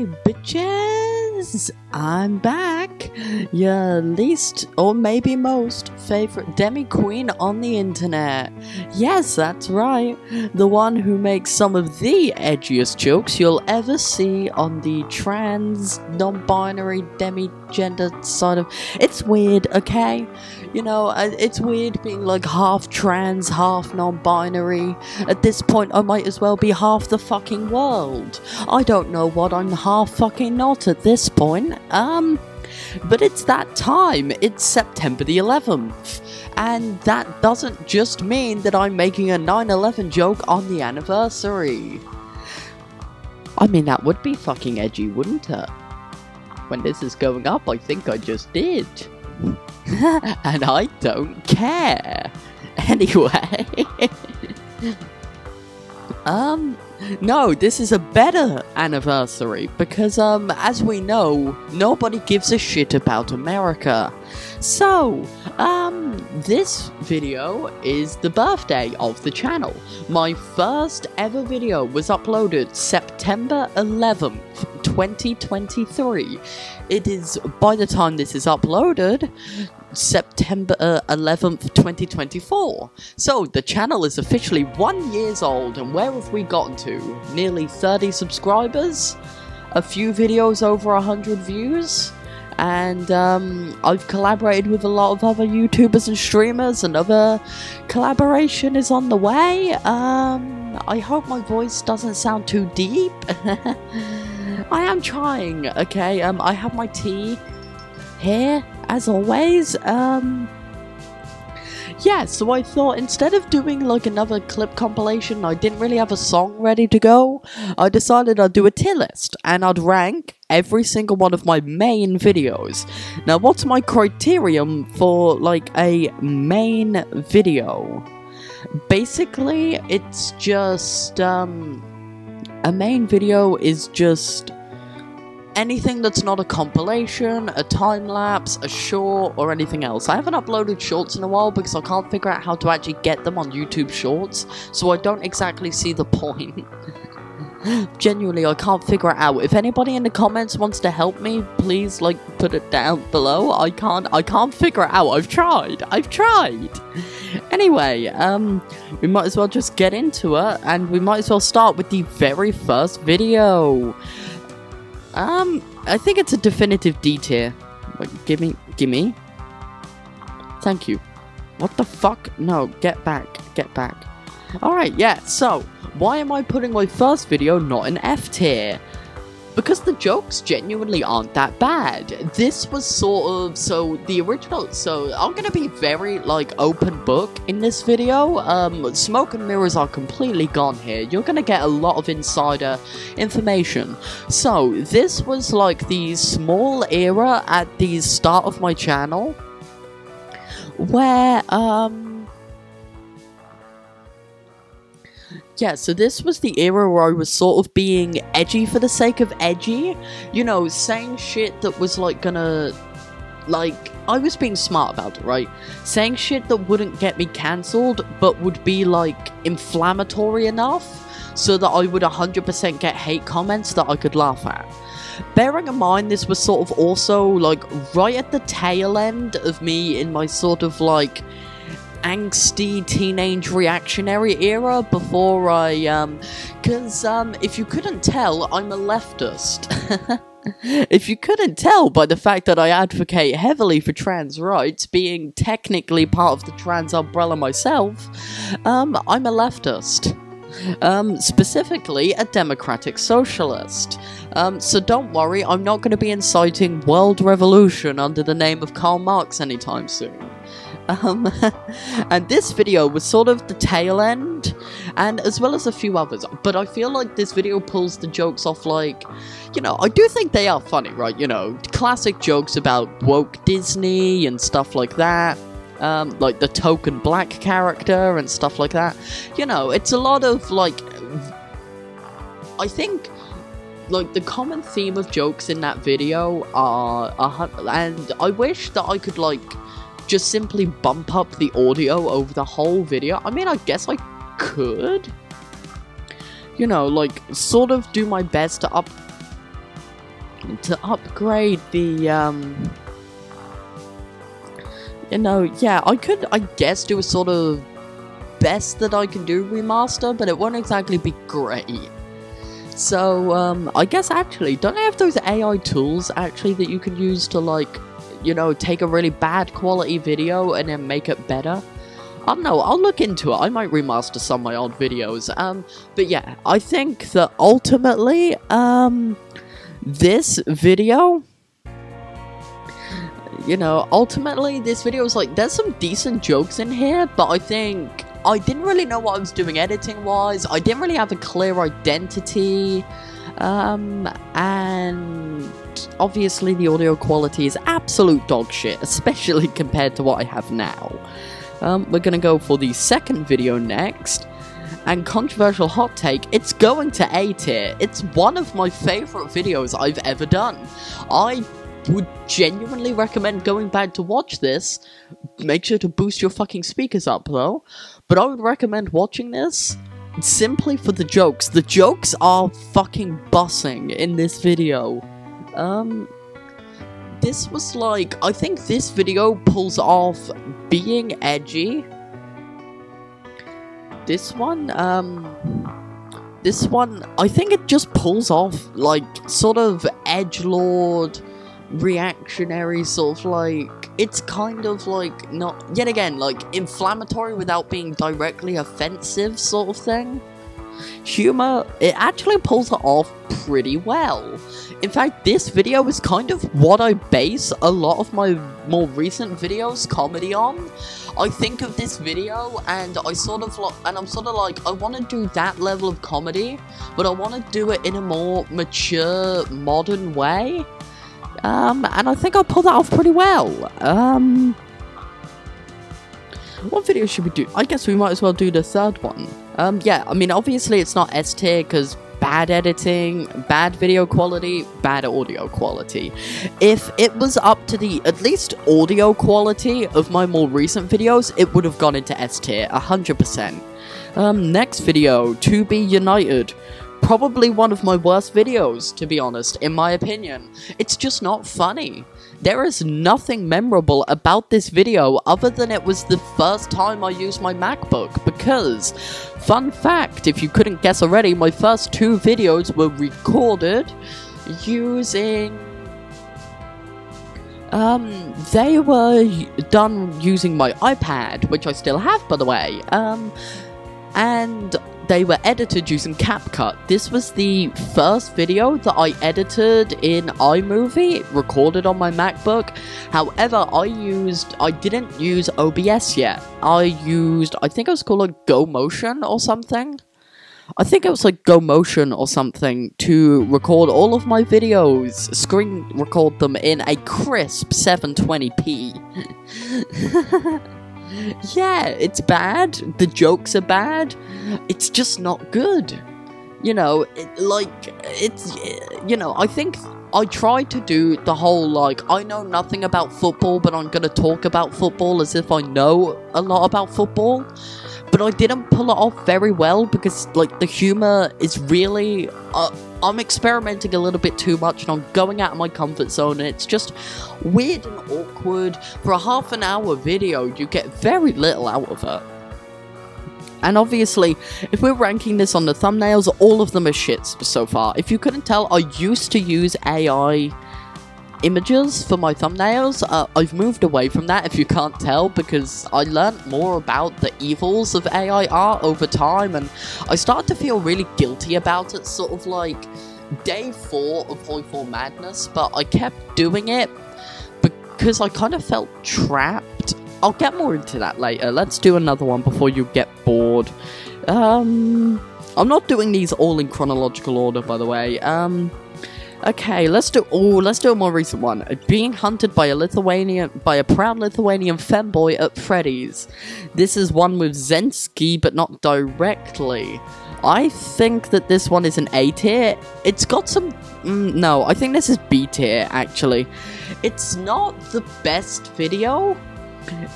Hey bitches, I'm back, your least or maybe most favorite demi queen on the internet. Yes, that's right, the one who makes some of the edgiest jokes you'll ever see on the trans, non-binary, demi-gender side of... It's weird, okay? You know, it's weird being like half trans, half non-binary. At this point, I might as well be half the fucking world. I don't know what I'm half fucking not at this point. But it's that time. It's September the 11th. And that doesn't just mean that I'm making a 9/11 joke on the anniversary. I mean, that would be fucking edgy, wouldn't it? When this is going up, I think I just did. And I don't care. Anyway. No, this is a better anniversary because, as we know, nobody gives a shit about America. So, this video is the birthday of the channel. My first ever video was uploaded September 11th, 2023. It is, by the time this is uploaded, September 11th, 2024. So, the channel is officially 1 year old, and where have we gotten to? Nearly 30 subscribers, a few videos over 100 views, and I've collaborated with a lot of other YouTubers and streamers. Another collaboration is on the way. I hope my voice doesn't sound too deep. I am trying, okay? I have my tea here, as always. Yeah, so I thought instead of doing like another clip compilation, I didn't really have a song ready to go. I decided I'd do a tier list, and I'd rank every single one of my main videos. Now, what's my criterion for like a main video? Basically, it's just, a main video is just anything that's not a compilation, a time-lapse, a short, or anything else. I haven't uploaded shorts in a while because I can't figure out how to actually get them on YouTube Shorts, so I don't exactly see the point. Genuinely, I can't figure it out. If anybody in the comments wants to help me, please, like, put it down below. I can't figure it out. I've tried. Anyway, we might as well just get into it, and we might as well start with the very first video. I think it's a definitive D tier. Like, gimme. Thank you. What the fuck? No, get back. Alright, yeah, so, why am I putting my first video not in F tier? Because the jokes genuinely aren't that bad. This was sort of, so the original, so I'm gonna be very, like, open book in this video. Smoke and mirrors are completely gone here. You're gonna get a lot of insider information. So, this was like the small era at the start of my channel, where, yeah, so this was the era where I was sort of being edgy for the sake of edgy. You know, saying shit that was, like, gonna... Like, I was being smart about it, right? Saying shit that wouldn't get me cancelled, but would be, like, inflammatory enough so that I would 100% get hate comments that I could laugh at. Bearing in mind, this was sort of also, like, right at the tail end of me in my sort of, like, angsty teenage reactionary era before I, cause, if you couldn't tell, I'm a leftist. If you couldn't tell by the fact that I advocate heavily for trans rights, being technically part of the trans umbrella myself, I'm a leftist. Specifically a democratic socialist. So don't worry, I'm not going to be inciting world revolution under the name of Karl Marx anytime soon. And this video was sort of the tail end, and as well as a few others, but I feel like this video pulls the jokes off, like, you know, I do think they are funny, right? You know, classic jokes about woke Disney and stuff like that, like the token black character and stuff like that. You know, it's a lot of, like, I think, like, the common theme of jokes in that video are, and I wish that I could, like, just simply bump up the audio over the whole video. I mean, I guess I could. You know, like, sort of do my best to up to upgrade the, you know, yeah, I could, I guess, do a sort of best that I can do remaster, but it won't exactly be great. So, I guess, actually, don't they have those AI tools, actually, that you can use to, like, you know, take a really bad quality video and then make it better? I don't know, I'll look into it. I might remaster some of my old videos. But yeah, I think that ultimately, this video, you know, ultimately this video is like, there's some decent jokes in here, but I think I didn't really know what I was doing editing-wise. I didn't really have a clear identity, and obviously the audio quality is absolute dog shit, especially compared to what I have now. We're gonna go for the second video next, and controversial hot take, it's going to A tier. It's one of my favourite videos I've ever done. I would genuinely recommend going back to watch this. Make sure to boost your fucking speakers up though, but I would recommend watching this simply for the jokes. The jokes are fucking bussing in this video. This was like, I think this video pulls off being edgy. This one, I think it just pulls off, like, sort of edgelord, reactionary, sort of like, it's kind of like, not, yet again, like, inflammatory without being directly offensive sort of thing. Humor, it actually pulls it off pretty well. In fact, this video is kind of what I base a lot of my more recent videos comedy on. I think of this video and I'm sort of like, I want to do that level of comedy, but I want to do it in a more mature, modern way. And I think I pulled that off pretty well. What video should we do? I guess we might as well do the third one. Yeah, I mean, obviously it's not S tier, because bad editing, bad video quality, bad audio quality. If it was up to the, at least audio quality of my more recent videos, it would have gone into S tier, 100%. Next video, To Be United. Probably one of my worst videos, to be honest, in my opinion. It's just not funny. There is nothing memorable about this video other than it was the first time I used my MacBook, because, fun fact, if you couldn't guess already, my first two videos were recorded using... they were done using my iPad, which I still have, by the way, and they were edited using CapCut. This was the first video that I edited in iMovie, recorded on my MacBook. However, I didn't use OBS yet. I think it was called like GoMotion or something. I think it was like GoMotion or something to record all of my videos, screen record them in a crisp 720p. Yeah, it's bad, the jokes are bad, it's just not good. You know, I think I tried to do the whole, like, I know nothing about football, but I'm gonna talk about football as if I know a lot about football. But I didn't pull it off very well because, like, the humor is really... I'm experimenting a little bit too much and I'm going out of my comfort zone, and it's just weird and awkward. For a half an hour video, you get very little out of it. And obviously, if we're ranking this on the thumbnails, all of them are shits so far. If you couldn't tell, I used to use AI images for my thumbnails. I've moved away from that, if you can't tell, because I learned more about the evils of AI art over time, and I started to feel really guilty about it, sort of like day 4 of Hoi 4 Madness, but I kept doing it because I kind of felt trapped. I'll get more into that later. Let's do another one before you get bored. I'm not doing these all in chronological order, by the way. Okay, let's do a more recent one. Being hunted by a proud Lithuanian femboy at Freddy's. This is one with Zensky, but not directly. I think that this one is an A tier. It's got some... no, I think this is B tier, actually. It's not the best video.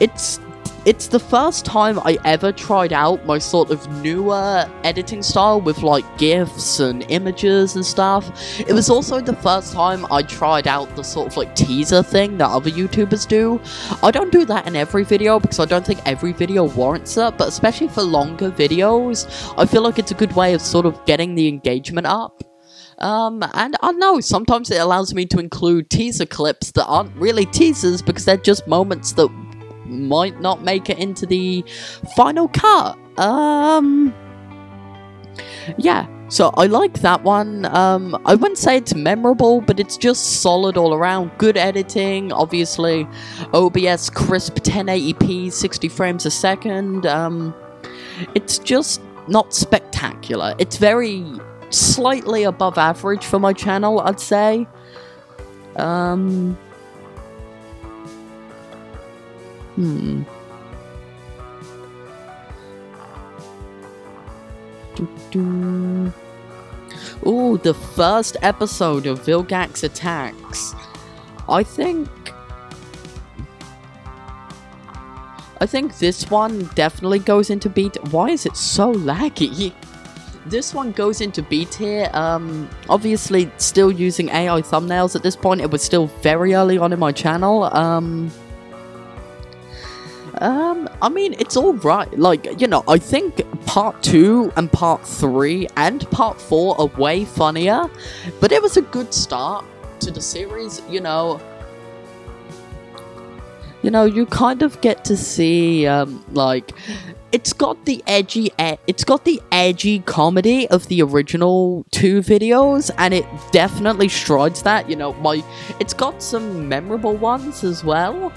It's it's the first time I ever tried out my sort of newer editing style with like GIFs and images and stuff. It was also the first time I tried out the sort of like teaser thing that other YouTubers do. I don't do that in every video because I don't think every video warrants it, but especially for longer videos, I feel like it's a good way of sort of getting the engagement up. And I don't know, sometimes it allows me to include teaser clips that aren't really teasers because they're just moments that might not make it into the final cut. Yeah, so I like that one. I wouldn't say it's memorable, but it's just solid all around. Good editing, obviously. OBS crisp 1080p, 60 frames a second. It's just not spectacular. It's very slightly above average for my channel, I'd say. Ooh, the first episode of Vilgax Attacks. I think this one definitely goes into B tier. Why is it so laggy? This one goes into B tier. Obviously still using AI thumbnails at this point. It was still very early on in my channel. I mean, it's alright. Like, you know, I think part 2 and part 3 and part 4 are way funnier, but it was a good start to the series, you know. You kind of get to see, like, it's got the edgy comedy of the original 2 videos, and it definitely strides that, you know. It's got some memorable ones as well.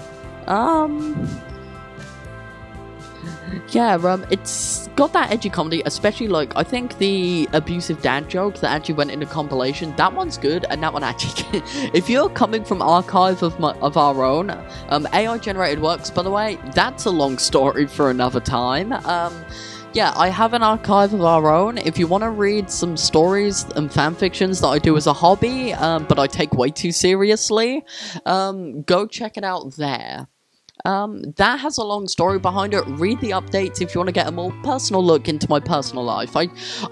Yeah, it's got that edgy comedy, especially, like, I think the abusive dad joke that actually went in a compilation, that one's good, and that one actually, if you're coming from archive of our own, AI generated works, by the way, that's a long story for another time. Yeah, I have an archive of our own. If you want to read some stories and fanfictions that I do as a hobby, but I take way too seriously, go check it out there. That has a long story behind it. Read the updates if you want to get a more personal look into my personal life. I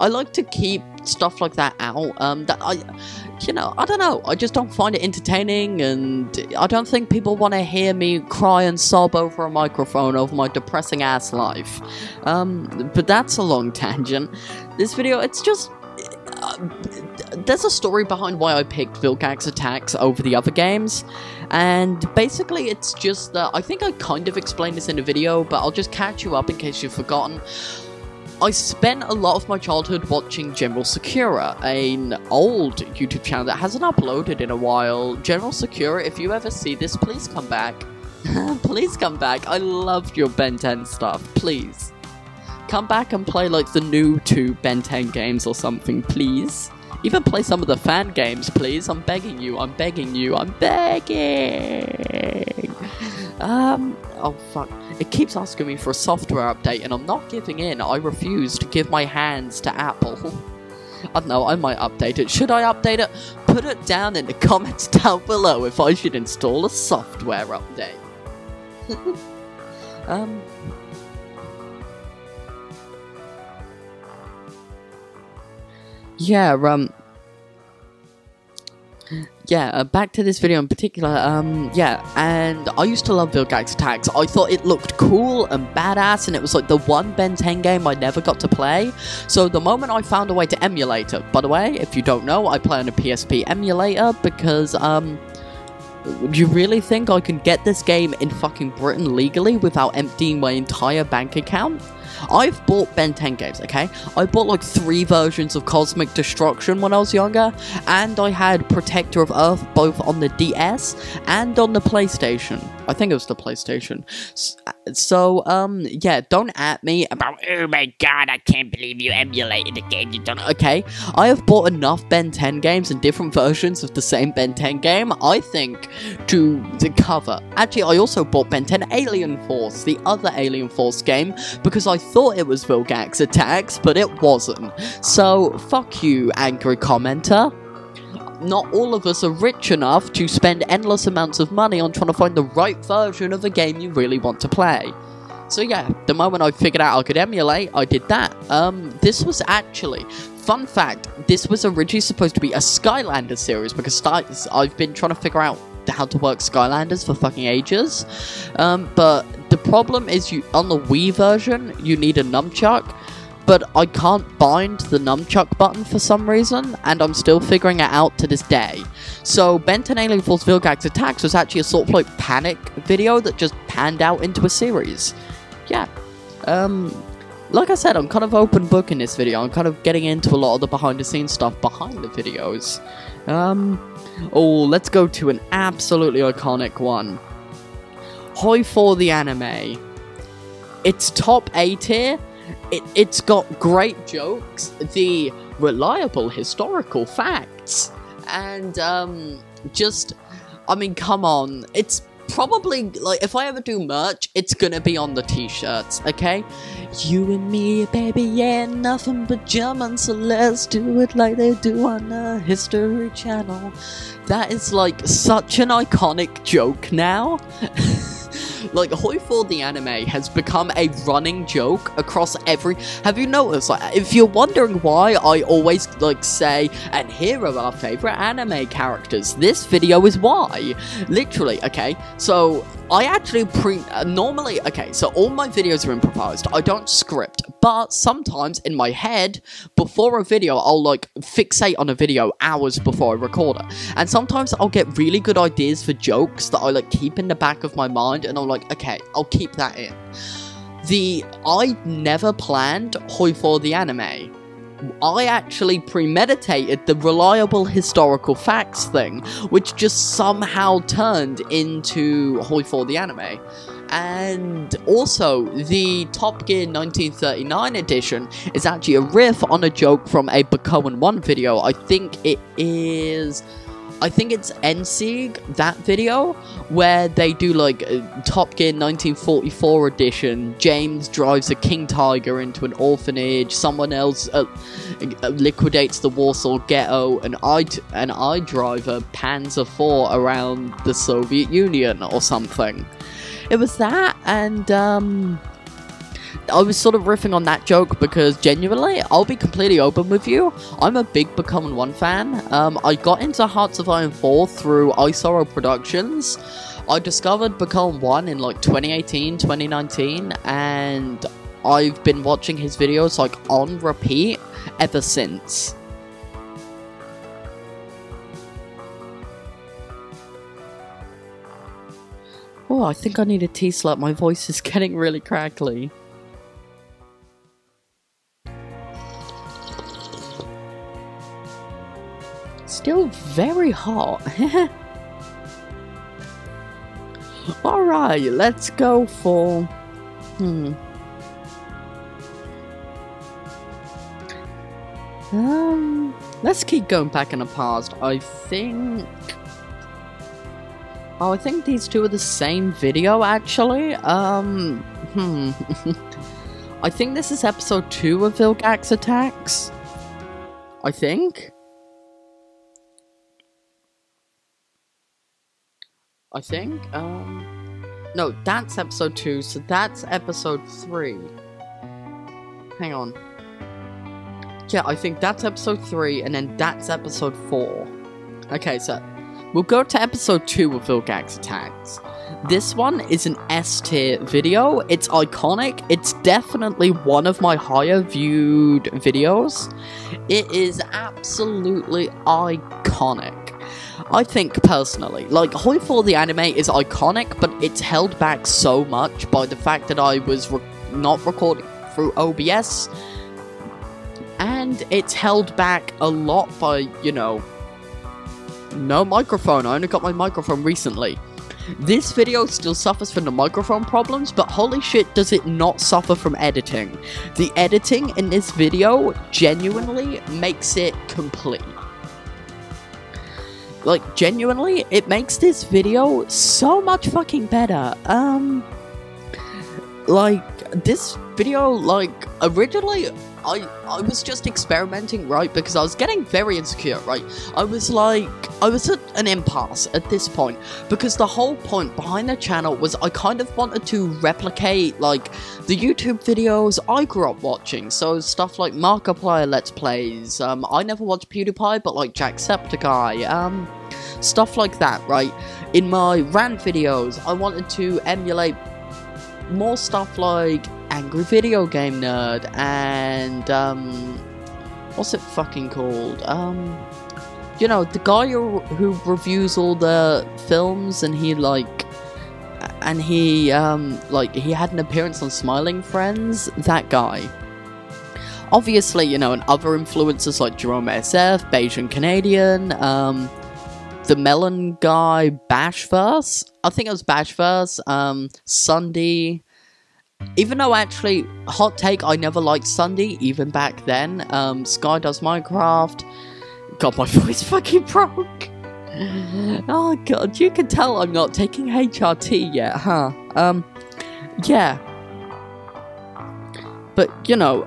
like to keep stuff like that out. I don't know. I just don't find it entertaining, and I don't think people want to hear me cry and sob over a microphone over my depressing ass life. But that's a long tangent. This video, it's just... there's a story behind why I picked Vilgax Attacks over the other games, and basically it's just that I think I kind of explained this in a video, but I'll just catch you up in case you've forgotten. I spent a lot of my childhood watching General Secura, an old YouTube channel that hasn't uploaded in a while. General Secura, if you ever see this, please come back. Please come back. I loved your Ben 10 stuff. Please. Come back and play, like, the new 2 Ben 10 games or something, please. Even play some of the fan games, please. I'm begging you, I'm begging you, I'm begging! Oh fuck. It keeps asking me for a software update, and I'm not giving in. I refuse to give my hands to Apple. I don't know, I might update it. Should I update it? Put it down in the comments down below if I should install a software update. Yeah, back to this video in particular, yeah, and I used to love Vilgax Attacks. I thought it looked cool and badass, and it was like the one Ben 10 game I never got to play, so the moment I found a way to emulate it, by the way, if you don't know, I play on a PSP emulator, because, do you really think I can get this game in fucking Britain legally without emptying my entire bank account? I've bought Ben 10 games, okay? I bought like 3 versions of Cosmic Destruction when I was younger, and I had Protector of Earth both on the DS and on the PlayStation. I think it was the PlayStation. So, yeah, don't at me about, oh my god, I can't believe you emulated a game you don't. Okay, I have bought enough Ben 10 games and different versions of the same Ben 10 game, I think, to cover. Actually, I also bought Ben 10 Alien Force, the other Alien Force game, because I thought it was Vilgax Attacks, but it wasn't. So, fuck you, angry commenter. Not all of us are rich enough to spend endless amounts of money on trying to find the right version of a game you really want to play. So yeah, the moment I figured out I could emulate, I did that. This was actually, fun fact, this was originally supposed to be a Skylanders series, because I've been trying to figure out how to work Skylanders for fucking ages. But the problem is, on the Wii version, you need a nunchuck, but I can't bind the nunchuck button for some reason, and I'm still figuring it out to this day. So, Ben 10 Alien Force Vilgax Attacks was actually a sort of like panic video that just panned out into a series. Yeah. Like I said, I'm kind of open book in this video. I'm kind of getting into a lot of the behind the scenes stuff behind the videos. Oh, let's go to an absolutely iconic one. Hoi 4 the anime. It's top A tier. It's got great jokes, the reliable historical facts, and just, I mean, come on, it's probably, like, if I ever do merch, it's gonna be on the t-shirts, okay? You and me, baby, yeah, nothing but German, so let's do it like they do on the History Channel. That is, like, such an iconic joke now. Like, Hoi 4 the anime has become a running joke across every... Have you noticed, like, if you're wondering why I always, like, say, and here are our favourite anime characters, this video is why. Literally, okay, so I actually normally, okay, so all my videos are improvised. I don't script, but sometimes in my head, before a video, I'll, like, fixate on a video hours before I record it. And sometimes I'll get really good ideas for jokes that I, like, keep in the back of my mind, and I'm like, okay, I'll keep that in. I never planned Hoi 4 the anime. I actually premeditated the reliable historical facts thing, which just somehow turned into Hoi 4 the anime. And also, the Top Gear 1939 edition is actually a riff on a joke from a Bakoan 1 video. I think it's NSEG, that video, where they do, like, Top Gear 1944 edition. James drives a king tiger into an orphanage, someone else liquidates the Warsaw Ghetto, and I drive a Panzer IV around the Soviet Union, or something. It was that, and, I was sort of riffing on that joke because, genuinely, I'll be completely open with you, I'm a big Bakoan 1 fan. I got into Hearts of Iron 4 through Isoro Productions. I discovered Bakoan 1 in, like, 2018, 2019, and I've been watching his videos, like, on repeat ever since. Oh, I think I need a tea slurp. My voice is getting really crackly. Still very hot. Alright, let's go for... let's keep going back in the past. I think... Oh, I think these two are the same video, actually. I think this is episode 2 of Vilgax Attacks. I think. No, that's episode 2, so that's episode 3. Hang on. Yeah, I think that's episode 3, and then that's episode 4. Okay, so we'll go to episode 2 of Vilgax Attacks. This one is an S tier video. It's iconic. It's definitely one of my higher viewed videos. It is absolutely iconic. I think, personally, like, Hoi 4 the anime is iconic, but it's held back so much by the fact that I was not recording through OBS, and it's held back a lot by, you know, no microphone. I only got my microphone recently. This video still suffers from the microphone problems, but holy shit does it not suffer from editing. The editing in this video genuinely makes it complete. Like, genuinely, it makes this video so much fucking better. Like, this video, like, originally, I was just experimenting, right, because I was getting very insecure, right. I was at an impasse at this point, because the whole point behind the channel was I kind of wanted to replicate, like, the YouTube videos I grew up watching, so stuff like Markiplier Let's Plays, I never watched PewDiePie, but like Jacksepticeye, stuff like that, right. In my rant videos, I wanted to emulate more stuff like Angry Video Game Nerd and what's it fucking called? You know, the guy who reviews all the films, and he had an appearance on Smiling Friends. That guy. Obviously, you know, and other influencers like Jerome SF, Bayesian Canadian, the Melon guy, Bashverse. I think it was Bashverse. Sunday. Even though, actually, hot take, I never liked Sunday, even back then. Sky Does Minecraft. God, my voice fucking broke. Oh, God, you can tell I'm not taking HRT yet, huh? Yeah. But, you know,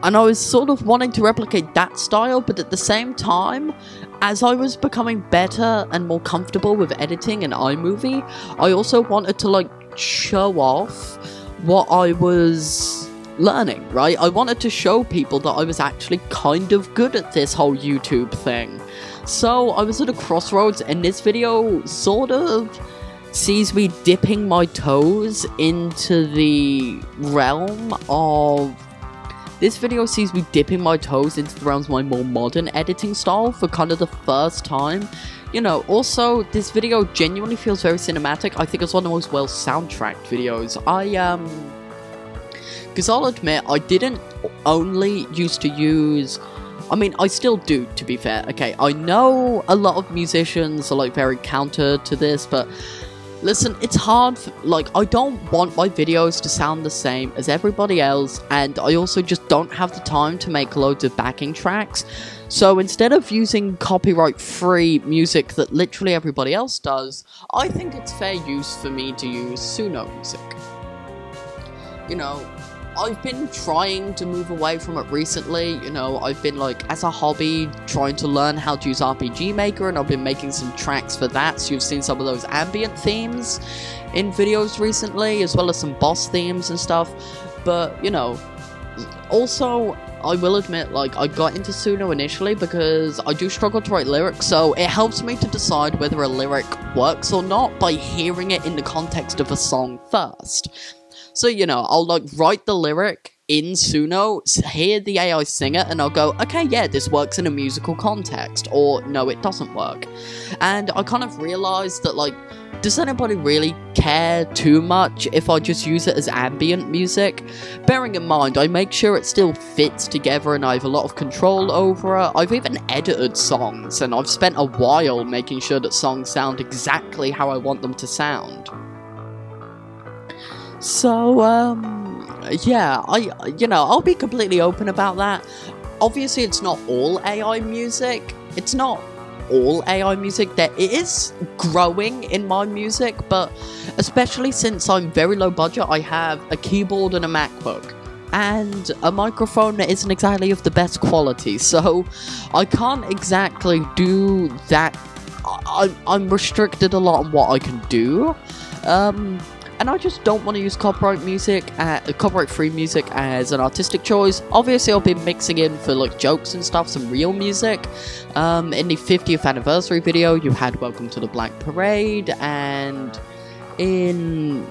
and I was sort of wanting to replicate that style, but at the same time, as I was becoming better and more comfortable with editing in iMovie, I also wanted to, like, show off what I was learning, right? I wanted to show people that I was actually kind of good at this whole YouTube thing. So I was at a crossroads, and this video sort of sees me dipping my toes into the realm of... This video sees me dipping my toes into the realms of my more modern editing style for kind of the first time. You know, also, this video genuinely feels very cinematic. I think it's one of the most well soundtracked videos. Because I'll admit, I didn't only used to use... I mean, I still do, to be fair. Okay, I know a lot of musicians are, like, very counter to this, but... Listen, it's hard, I don't want my videos to sound the same as everybody else, and I also just don't have the time to make loads of backing tracks. So instead of using copyright-free music that literally everybody else does, I think it's fair use for me to use Suno music. You know, I've been trying to move away from it recently. You know, I've been, like, as a hobby, trying to learn how to use RPG Maker, and I've been making some tracks for that, so you've seen some of those ambient themes in videos recently, as well as some boss themes and stuff. But, you know, also, I will admit, like, I got into Suno initially because I do struggle to write lyrics, so it helps me to decide whether a lyric works or not by hearing it in the context of a song first. So, you know, I'll, like, write the lyric in Suno, hear the AI sing it, and I'll go, okay, yeah, this works in a musical context, or no, it doesn't work. And I kind of realized that, like, does anybody really care too much if I just use it as ambient music? Bearing in mind, I make sure it still fits together and I have a lot of control over it. I've even edited songs, and I've spent a while making sure that songs sound exactly how I want them to sound. So, yeah, I'll be completely open about that. Obviously, it's not all AI music. It's not all AI music. There is growing in my music, but especially since I'm very low budget, I have a keyboard and a MacBook, and a microphone that isn't exactly of the best quality, so I can't exactly do that. I'm restricted a lot on what I can do. And I just don't want to use copyright-free music as an artistic choice. Obviously, I'll be mixing in for, like, jokes and stuff, some real music. In the 50th anniversary video, you had Welcome to the Black Parade, and in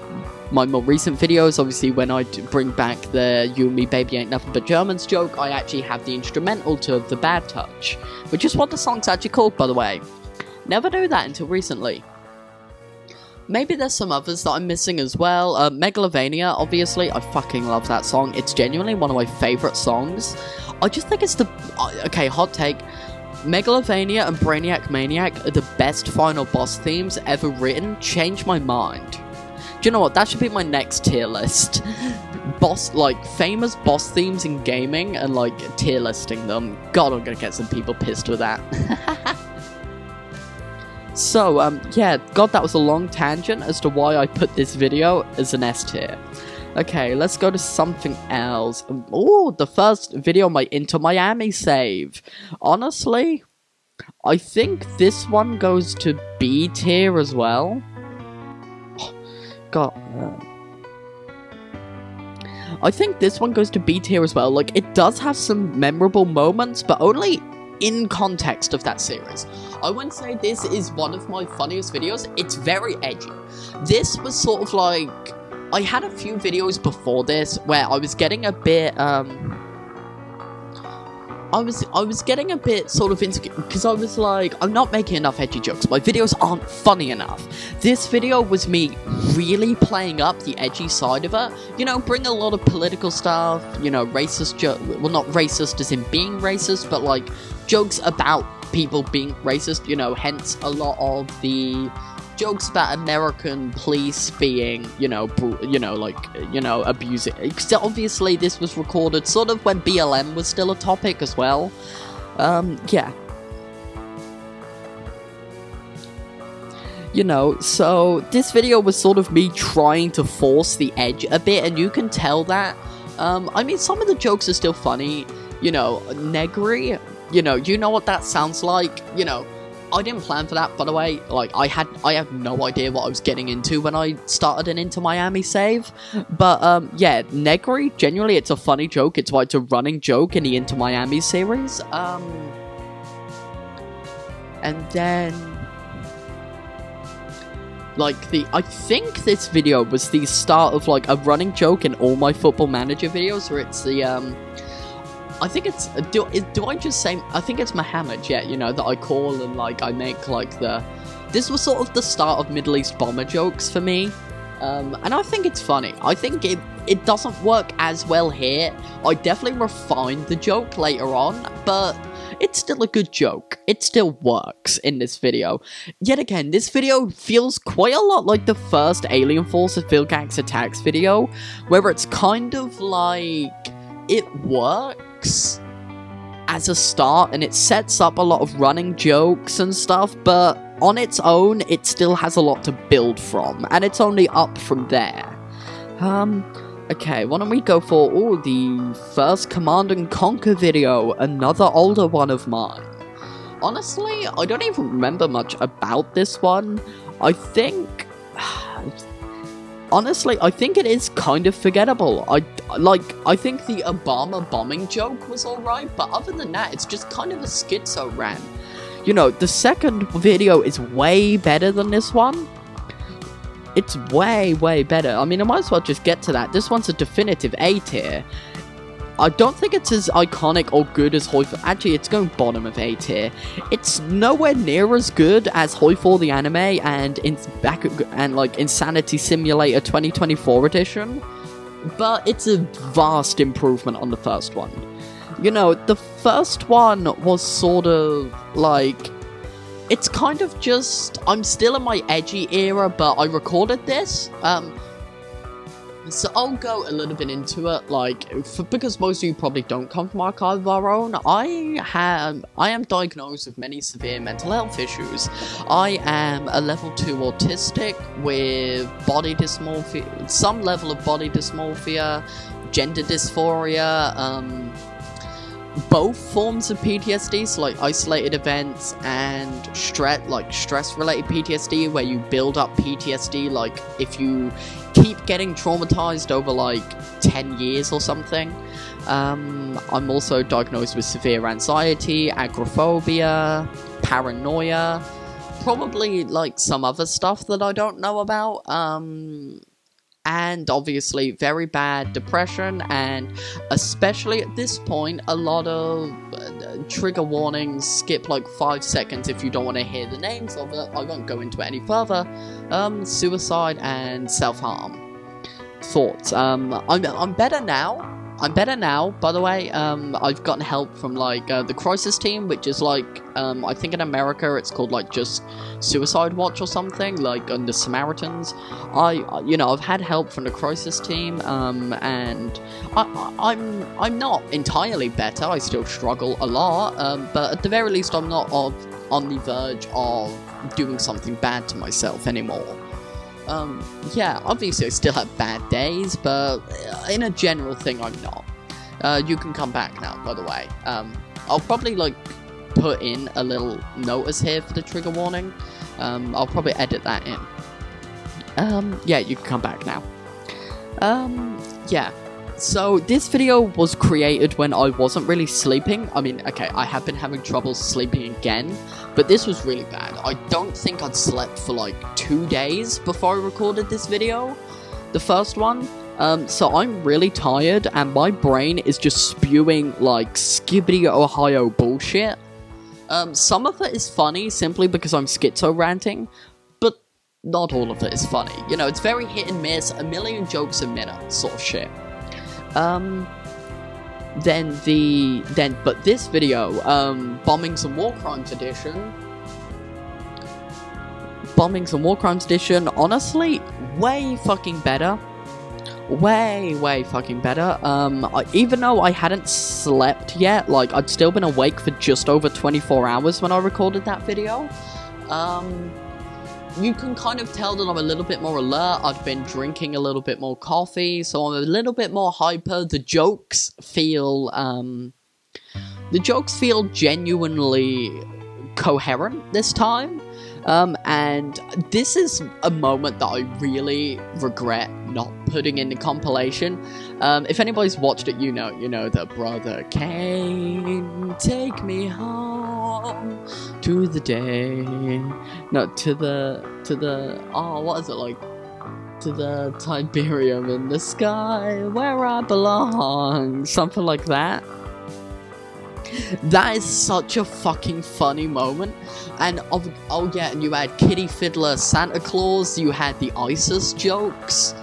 my more recent videos, obviously, when I bring back the You and Me Baby Ain't Nothing But Germans joke, I actually have the instrumental to The Bad Touch, which is what the song's actually called, by the way. Never knew that until recently. Maybe there's some others that I'm missing as well. Megalovania, obviously, I fucking love that song. It's genuinely one of my favourite songs. I just think it's the... okay, hot take. Megalovania and Brainiac Maniac are the best final boss themes ever written. Changed my mind. Do you know what? That should be my next tier list. Famous boss themes in gaming and, like, tier listing them. God, I'm gonna get some people pissed with that. So, yeah, God, that was a long tangent as to why I put this video as an S tier. Okay, let's go to something else. Oh, the first video on my Into Miami save. Honestly, I think this one goes to B tier as well. God. I think this one goes to B tier as well. Like, it does have some memorable moments, but only in context of that series. I wouldn't say this is one of my funniest videos. It's very edgy. This was sort of like... I had a few videos before this where I was getting a bit, I was getting a bit sort of insecure, because I was like, I'm not making enough edgy jokes, my videos aren't funny enough. This video was me really playing up the edgy side of it, you know, bring a lot of political stuff, you know, racist well, not racist as in being racist, but like, jokes about people being racist, you know, hence a lot of the jokes about American police being, abusing. Because obviously this was recorded sort of when BLM was still a topic as well. Yeah. You know, so this video was sort of me trying to force the edge a bit, and you can tell that. I mean, some of the jokes are still funny. You know, Negri, you know what that sounds like, you know. I didn't plan for that, by the way. Like, I have no idea what I was getting into when I started an Into Miami save. But, yeah, Negri, genuinely, it's a funny joke. It's why it's a running joke in the Into Miami series. And then... like, I think this video was the start of, like, a running joke in all my Football Manager videos, where it's the, I think it's, do I just say, I think it's Muhammad, yeah, you know, that I call and, like, I make, like, this was sort of the start of Middle East bomber jokes for me, and I think it's funny. I think it doesn't work as well here. I definitely refined the joke later on, but it's still a good joke. It still works in this video. Yet again, this video feels quite a lot like the first Alien Forces Vilgax Attacks video, where it's kind of like, it works as a start and it sets up a lot of running jokes and stuff, but on its own it still has a lot to build from, and it's only up from there. Okay, why don't we go for the first Command and Conquer video, another older one of mine. Honestly, I don't even remember much about this one. I think honestly, I think it is kind of forgettable. I think the Obama bombing joke was alright, but other than that, it's just kind of a schizo rant. You know, the second video is way better than this one. It's way, way better. I mean, I might as well just get to that. This one's a definitive A tier. I don't think it's as iconic or good as Hoi 4. Actually, it's going bottom of A tier. It's nowhere near as good as Hoi 4 the anime and Insanity Simulator 2024 edition, but it's a vast improvement on the first one. You know, the first one was sort of like, it's kind of just, I'm still in my edgy era, but I recorded this, so I'll go a little bit into it, like, because most of you probably don't come from Archive of Our Own. I am diagnosed with many severe mental health issues. I am a level 2 autistic with body dysmorphia, some level of body dysmorphia, gender dysphoria, both forms of PTSD, so like isolated events and stress-related PTSD, where you build up PTSD, like if you keep getting traumatized over like 10 years or something. I'm also diagnosed with severe anxiety, agoraphobia, paranoia, probably like some other stuff that I don't know about, and obviously very bad depression, and especially at this point a lot of trigger warnings. Skip like 5 seconds if you don't want to hear the names of it. I won't go into it any further. Suicide and self-harm thoughts. I'm better now. I'm better now, by the way. I've gotten help from, like, the Crisis Team, which is, like, I think in America it's called, like, just Suicide Watch or something, like, under Samaritans. You know, I've had help from the Crisis Team, and I'm not entirely better. I still struggle a lot, but at the very least I'm not on the verge of doing something bad to myself anymore. Yeah, obviously I still have bad days, but in a general thing, I'm not. You can come back now, by the way. I'll probably, like, put in a little notice here for the trigger warning. I'll probably edit that in. Yeah, you can come back now. Yeah. So, this video was created when I wasn't really sleeping. I mean, okay, I have been having trouble sleeping again, but this was really bad. I don't think I'd slept for like 2 days before I recorded this video, the first one. So I'm really tired, and my brain is just spewing like Skibbity Ohio bullshit. Some of it is funny simply because I'm schizo ranting, but not all of it is funny. You know, it's very hit and miss, a million jokes a minute sort of shit. But this video, Bombings and War Crimes Edition, honestly, way fucking better. Way fucking better. Even though I hadn't slept yet, like, I'd still been awake for just over 24 hours when I recorded that video. You can kind of tell that I'm a little bit more alert. I've been drinking a little bit more coffee, so I'm a little bit more hyper. The jokes feel genuinely coherent this time. And this is a moment that I really regret not putting in the compilation. If anybody's watched it, you know the brother came, take me home to the day, no, to the, oh, what is it, like, to the Tiberium in the sky, where I belong, something like that. That is such a fucking funny moment. And oh yeah, and you had Kitty Fiddler Santa Claus, you had the ISIS jokes.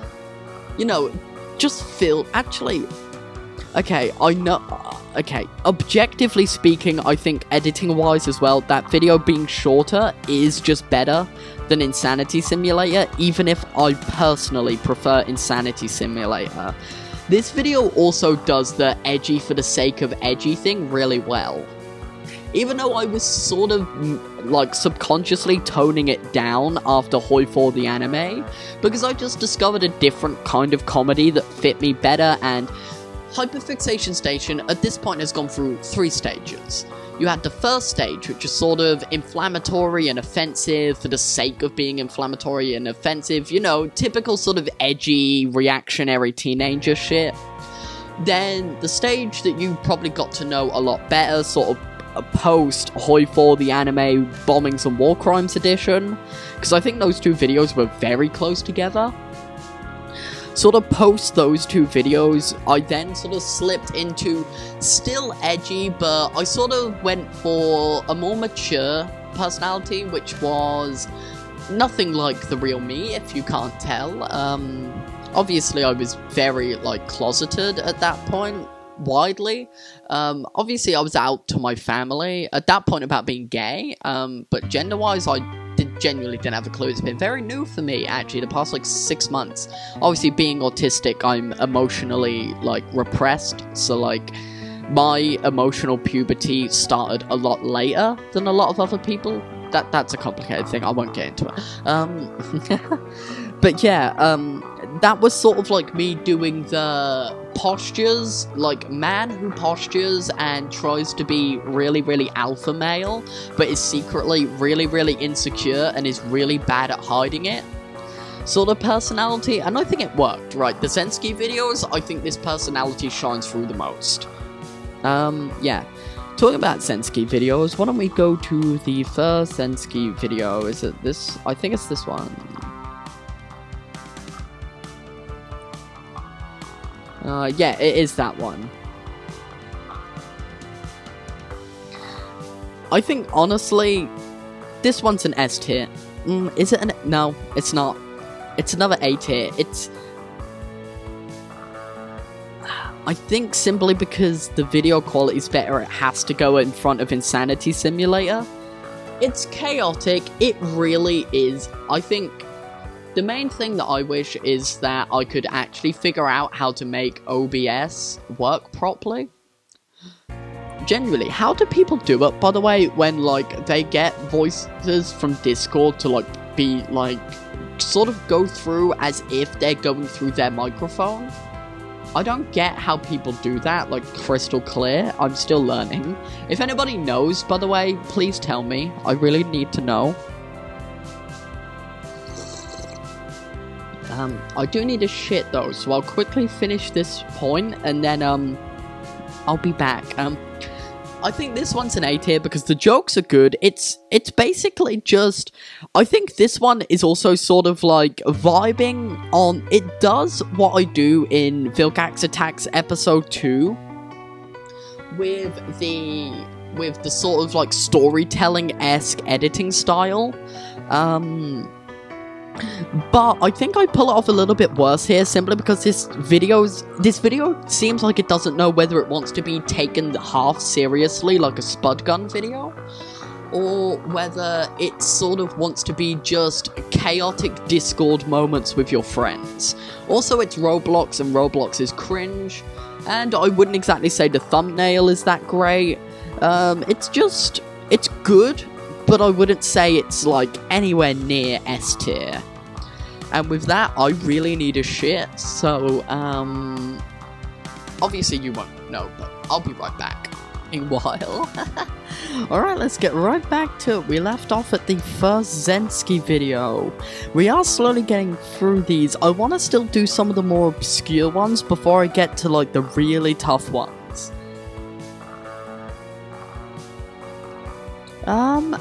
You know, just actually, okay, I know, okay, objectively speaking, I think editing wise as well, that video being shorter is just better than Insanity Simulator, even if I personally prefer Insanity Simulator. This video also does the edgy for the sake of edgy thing really well. Even though I was sort of, like, subconsciously toning it down after Hoi 4 the anime, because I just discovered a different kind of comedy that fit me better, and Hyperfixation Station at this point has gone through 3 stages. You had the first stage, which is sort of inflammatory and offensive for the sake of being inflammatory and offensive, you know, typical sort of edgy, reactionary teenager shit. Then the stage that you probably got to know a lot better, sort of post Hoi 4 the anime Bombings and War Crimes Edition, because I think those 2 videos were very close together. Sort of post those 2 videos, I then sort of slipped into still edgy, but I sort of went for a more mature personality, which was nothing like the real me, if you can't tell. Obviously I was very, like, closeted at that point, widely. Obviously I was out to my family at that point about being gay, but gender-wise I genuinely didn't have a clue. It's been very new for me, actually, the past, like, 6 months. Obviously, being autistic, I'm emotionally, like, repressed, so, like, my emotional puberty started a lot later than a lot of other people. That's a complicated thing, I won't get into it. But yeah, that was sort of like me doing the postures, like man who postures and tries to be really, really alpha male, but is secretly really, really insecure and is really bad at hiding it sort of personality, and I think it worked, right? The Zensky videos, I think this personality shines through the most. Yeah. Talking about Zensky videos, why don't we go to the first Zensky video? Is it this? I think it's this one. Yeah, it is that one. I think, honestly, this one's an S tier. Is it an... No, it's not. It's another A tier. It's... I think simply because the video quality is better, it has to go in front of Insanity Simulator. It's chaotic, it really is. I think the main thing that I wish is that I could actually figure out how to make OBS work properly. Genuinely, how do people do it, by the way, when, like, they get voices from Discord to, like, be, like, sort of go through as if they're going through their microphone. I don't get how people do that, like, crystal clear. I'm still learning. If anybody knows, by the way, please tell me. I really need to know. I do need a shit, though, so I'll quickly finish this point, and then, I'll be back. I think this one's an A tier because the jokes are good. It's basically just... I think this one is also sort of like vibing on... It does what I do in Vilgax Attacks episode 2 with the sort of like storytelling-esque editing style. But I think I pull it off a little bit worse here, simply because this video seems like it doesn't know whether it wants to be taken half seriously, like a Spud Gun video, or whether it sort of wants to be just chaotic Discord moments with your friends. Also, it's Roblox, and Roblox is cringe, and I wouldn't exactly say the thumbnail is that great. It's good, but I wouldn't say it's, like, anywhere near S tier. And with that, I really need a shit, so, obviously you won't know, but I'll be right back in a while. Alright, let's get right back to it. We left off at the first Zensky video. We are slowly getting through these. I want to still do some of the more obscure ones before I get to, like, the really tough ones.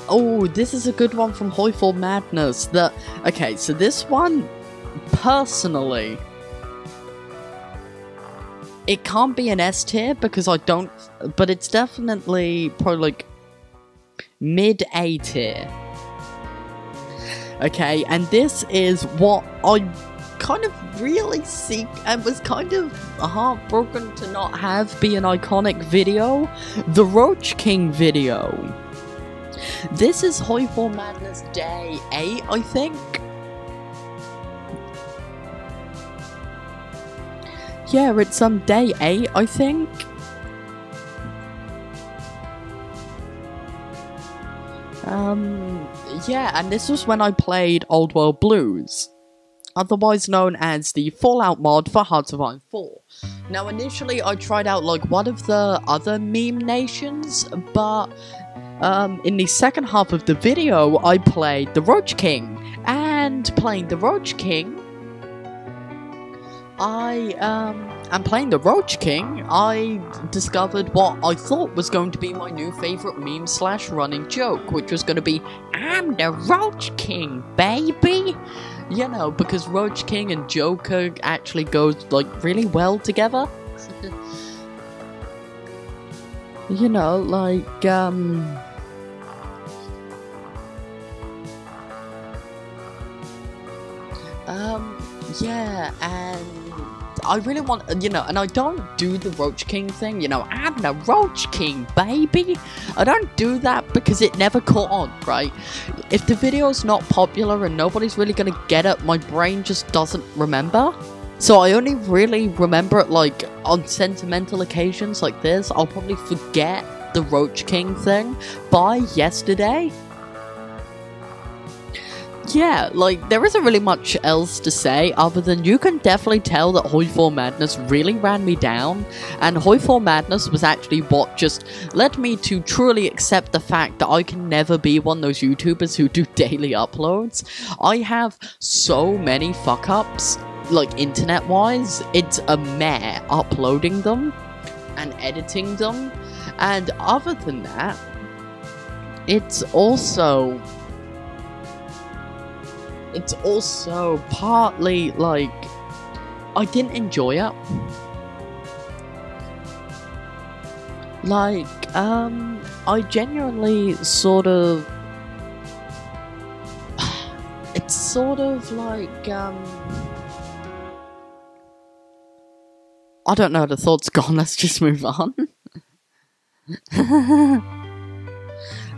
Oh, this is a good one from Hyperfixation Madness. Okay, so this one, personally, it can't be an S tier because I don't, but it's definitely probably like mid A tier. Okay, and this is what I kind of really seek and was kind of heartbroken to not have be an iconic video, the Roach King video. This is Hyperfixation Madness Day 8, I think. Yeah, it's Day 8, I think. Yeah, and this was when I played Old World Blues, otherwise known as the Fallout mod for Hearts of Iron 4. Now, initially I tried out like one of the other meme nations, but in the second half of the video, I played the Roach King, and playing the Roach King, I discovered what I thought was going to be my new favourite meme / running joke, which was going to be, I'm the Roach King, baby! You know, because Roach King and Joker actually goes, like, really well together. You know, like, yeah, and I really want, you know, and I don't do the Roach King thing, you know, I'm the Roach King, baby! I don't do that because it never caught on, right? If the video's not popular and nobody's really gonna get it, my brain just doesn't remember. So I only really remember it, like, on sentimental occasions like this. I'll probably forget the Roach King thing by yesterday. Yeah, like, there isn't really much else to say other than you can definitely tell that Hyperfixation Madness really ran me down, and Hyperfixation Madness was actually what just led me to truly accept the fact that I can never be one of those YouTubers who do daily uploads. I have so many fuck-ups, like, internet-wise, it's a mare uploading them and editing them, and other than that, it's also partly, like, I didn't enjoy it. Like, I genuinely sort of... It's sort of like, I don't know, the thought's gone, let's just move on.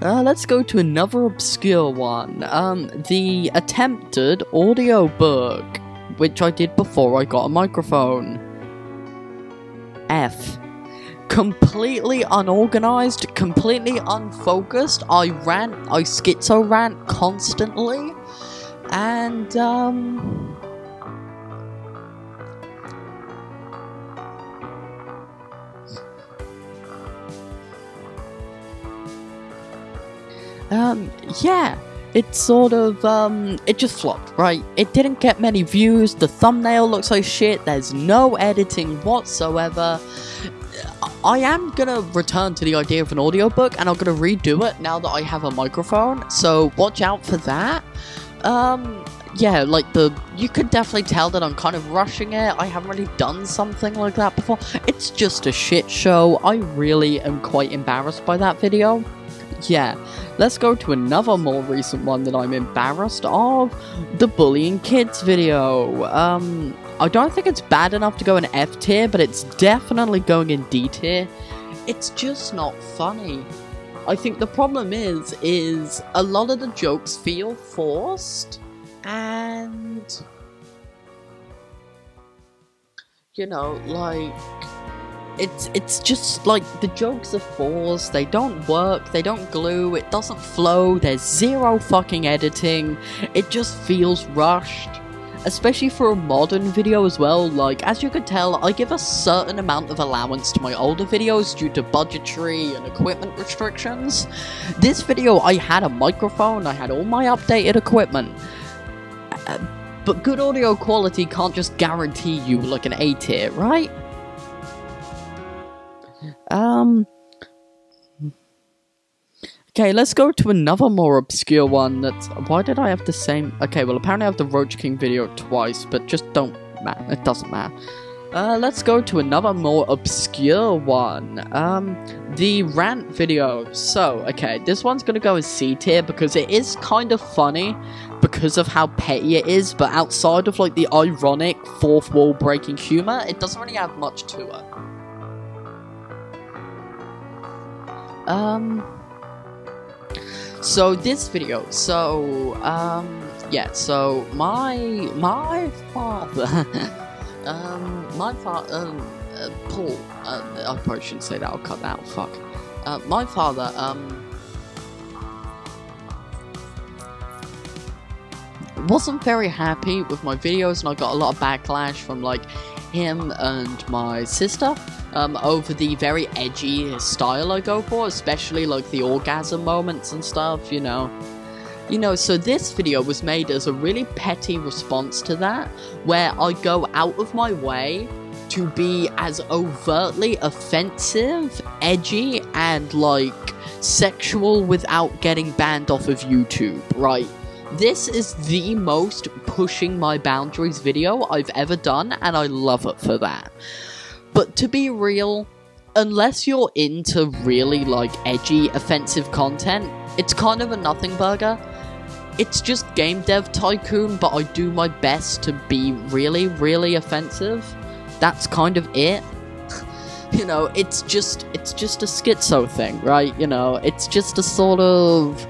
Let's go to another obscure one. The attempted audiobook, which I did before I got a microphone. F. Completely unorganized, completely unfocused. I schizo rant constantly. And, yeah, it sort of, it just flopped, right? It didn't get many views, the thumbnail looks like shit, there's no editing whatsoever. I am gonna return to the idea of an audiobook, and I'm gonna redo it now that I have a microphone, so watch out for that. Yeah, like you could definitely tell that I'm kind of rushing it. I haven't really done something like that before. It's just a shit show. I really am quite embarrassed by that video. Yeah, let's go to another more recent one that I'm embarrassed of. The bullying kids video. I don't think it's bad enough to go in F tier, but it's definitely going in D tier. It's just not funny. I think the problem is a lot of the jokes feel forced, and, you know, like, it's just, like, the jokes are forced, they don't work, they don't glue, it doesn't flow, there's zero fucking editing, it just feels rushed. Especially for a modern video as well. Like, as you can tell, I give a certain amount of allowance to my older videos due to budgetary and equipment restrictions. This video, I had a microphone, I had all my updated equipment. But good audio quality can't just guarantee you, like, an A tier, right? Okay, let's go to another more obscure one that's... Why did I have the same... Okay, well, apparently I have the Roach King video twice, but just don't matter. It doesn't matter. Let's go to another more obscure one. The rant video. So, okay, this one's gonna go as C tier because it is kind of funny because of how petty it is, but outside of, like, the ironic fourth wall breaking humor, it doesn't really have much to it. So this video, yeah, so my father, Paul, I probably shouldn't say that, I'll cut that out, fuck. My father, wasn't very happy with my videos, and I got a lot of backlash from, like, him and my sister, over the very edgy style I go for, especially, like, the orgasm moments and stuff, you know. So this video was made as a really petty response to that, where I go out of my way to be as overtly offensive, edgy, and, like, sexual without getting banned off of YouTube, right? This is the most pushing my boundaries video I've ever done, and I love it for that. But to be real, unless you're into really, like, edgy, offensive content, it's kind of a nothing burger. It's just Game Dev Tycoon, but I do my best to be really, really offensive. That's kind of it. You know, it's just a schizo thing, right? You know, it's just a sort of...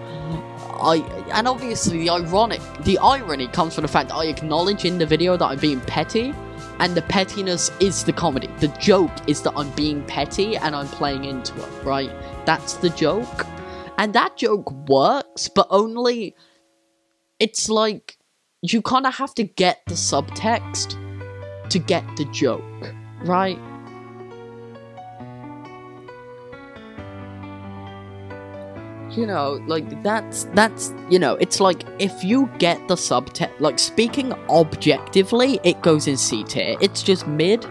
And obviously the irony comes from the fact that I acknowledge in the video that I'm being petty, and the pettiness is the comedy. The joke is that I'm being petty and I'm playing into it, right? That's the joke. And that joke works, but only... It's like, you kind of have to get the subtext to get the joke, right? You know, like, that's, you know, it's like, if you get the subtext, like, speaking objectively, it goes in C tier. It's just mid.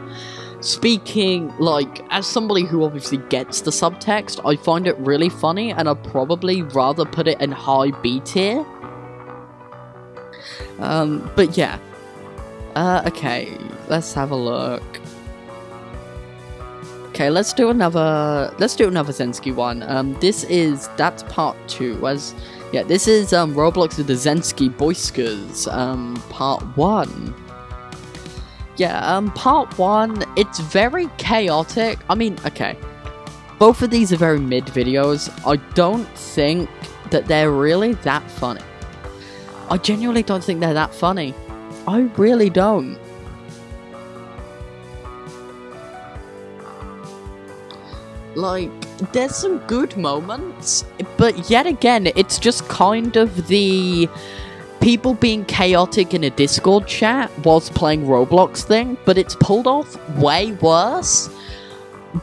Speaking, like, as somebody who obviously gets the subtext, I find it really funny, and I'd probably rather put it in high B tier. But yeah. Okay, let's have a look. Okay, let's do another Zensky one. That's part 2. This is Roblox with the Zensky Boiskers, part 1. Yeah, part 1, it's very chaotic. I mean, okay, both of these are very mid videos. I don't think that they're really that funny. I genuinely don't think they're that funny. I really don't. Like, there's some good moments, but yet again, it's just kind of the people being chaotic in a Discord chat whilst playing Roblox thing, but it's pulled off way worse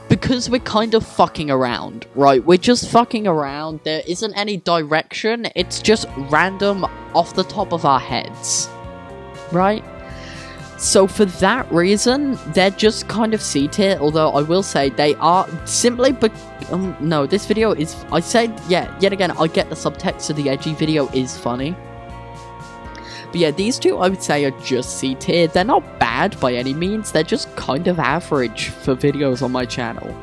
because we're kind of fucking around, right? We're just fucking around. There isn't any direction. It's just random off the top of our heads, right? So for that reason, they're just kind of C tier, although I will say they are simply no, this video is, I said, yeah, yet again, I get the subtext of the edgy video is funny. But yeah, these two I would say are just C tier. They're not bad by any means, they're just kind of average for videos on my channel.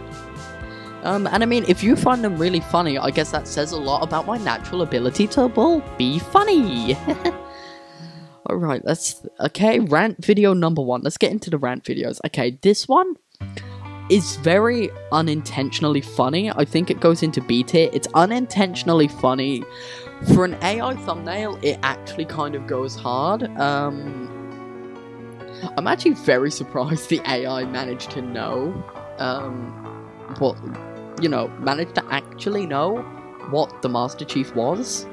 And I mean, if you find them really funny, I guess that says a lot about my natural ability to, well, be funny. Alright, okay, rant video number 1. Let's get into the rant videos. Okay, this one is very unintentionally funny. I think it goes into B tier. It's unintentionally funny. For an AI thumbnail, it actually kind of goes hard. I'm actually very surprised the AI managed to know, managed to actually know what the Master Chief was.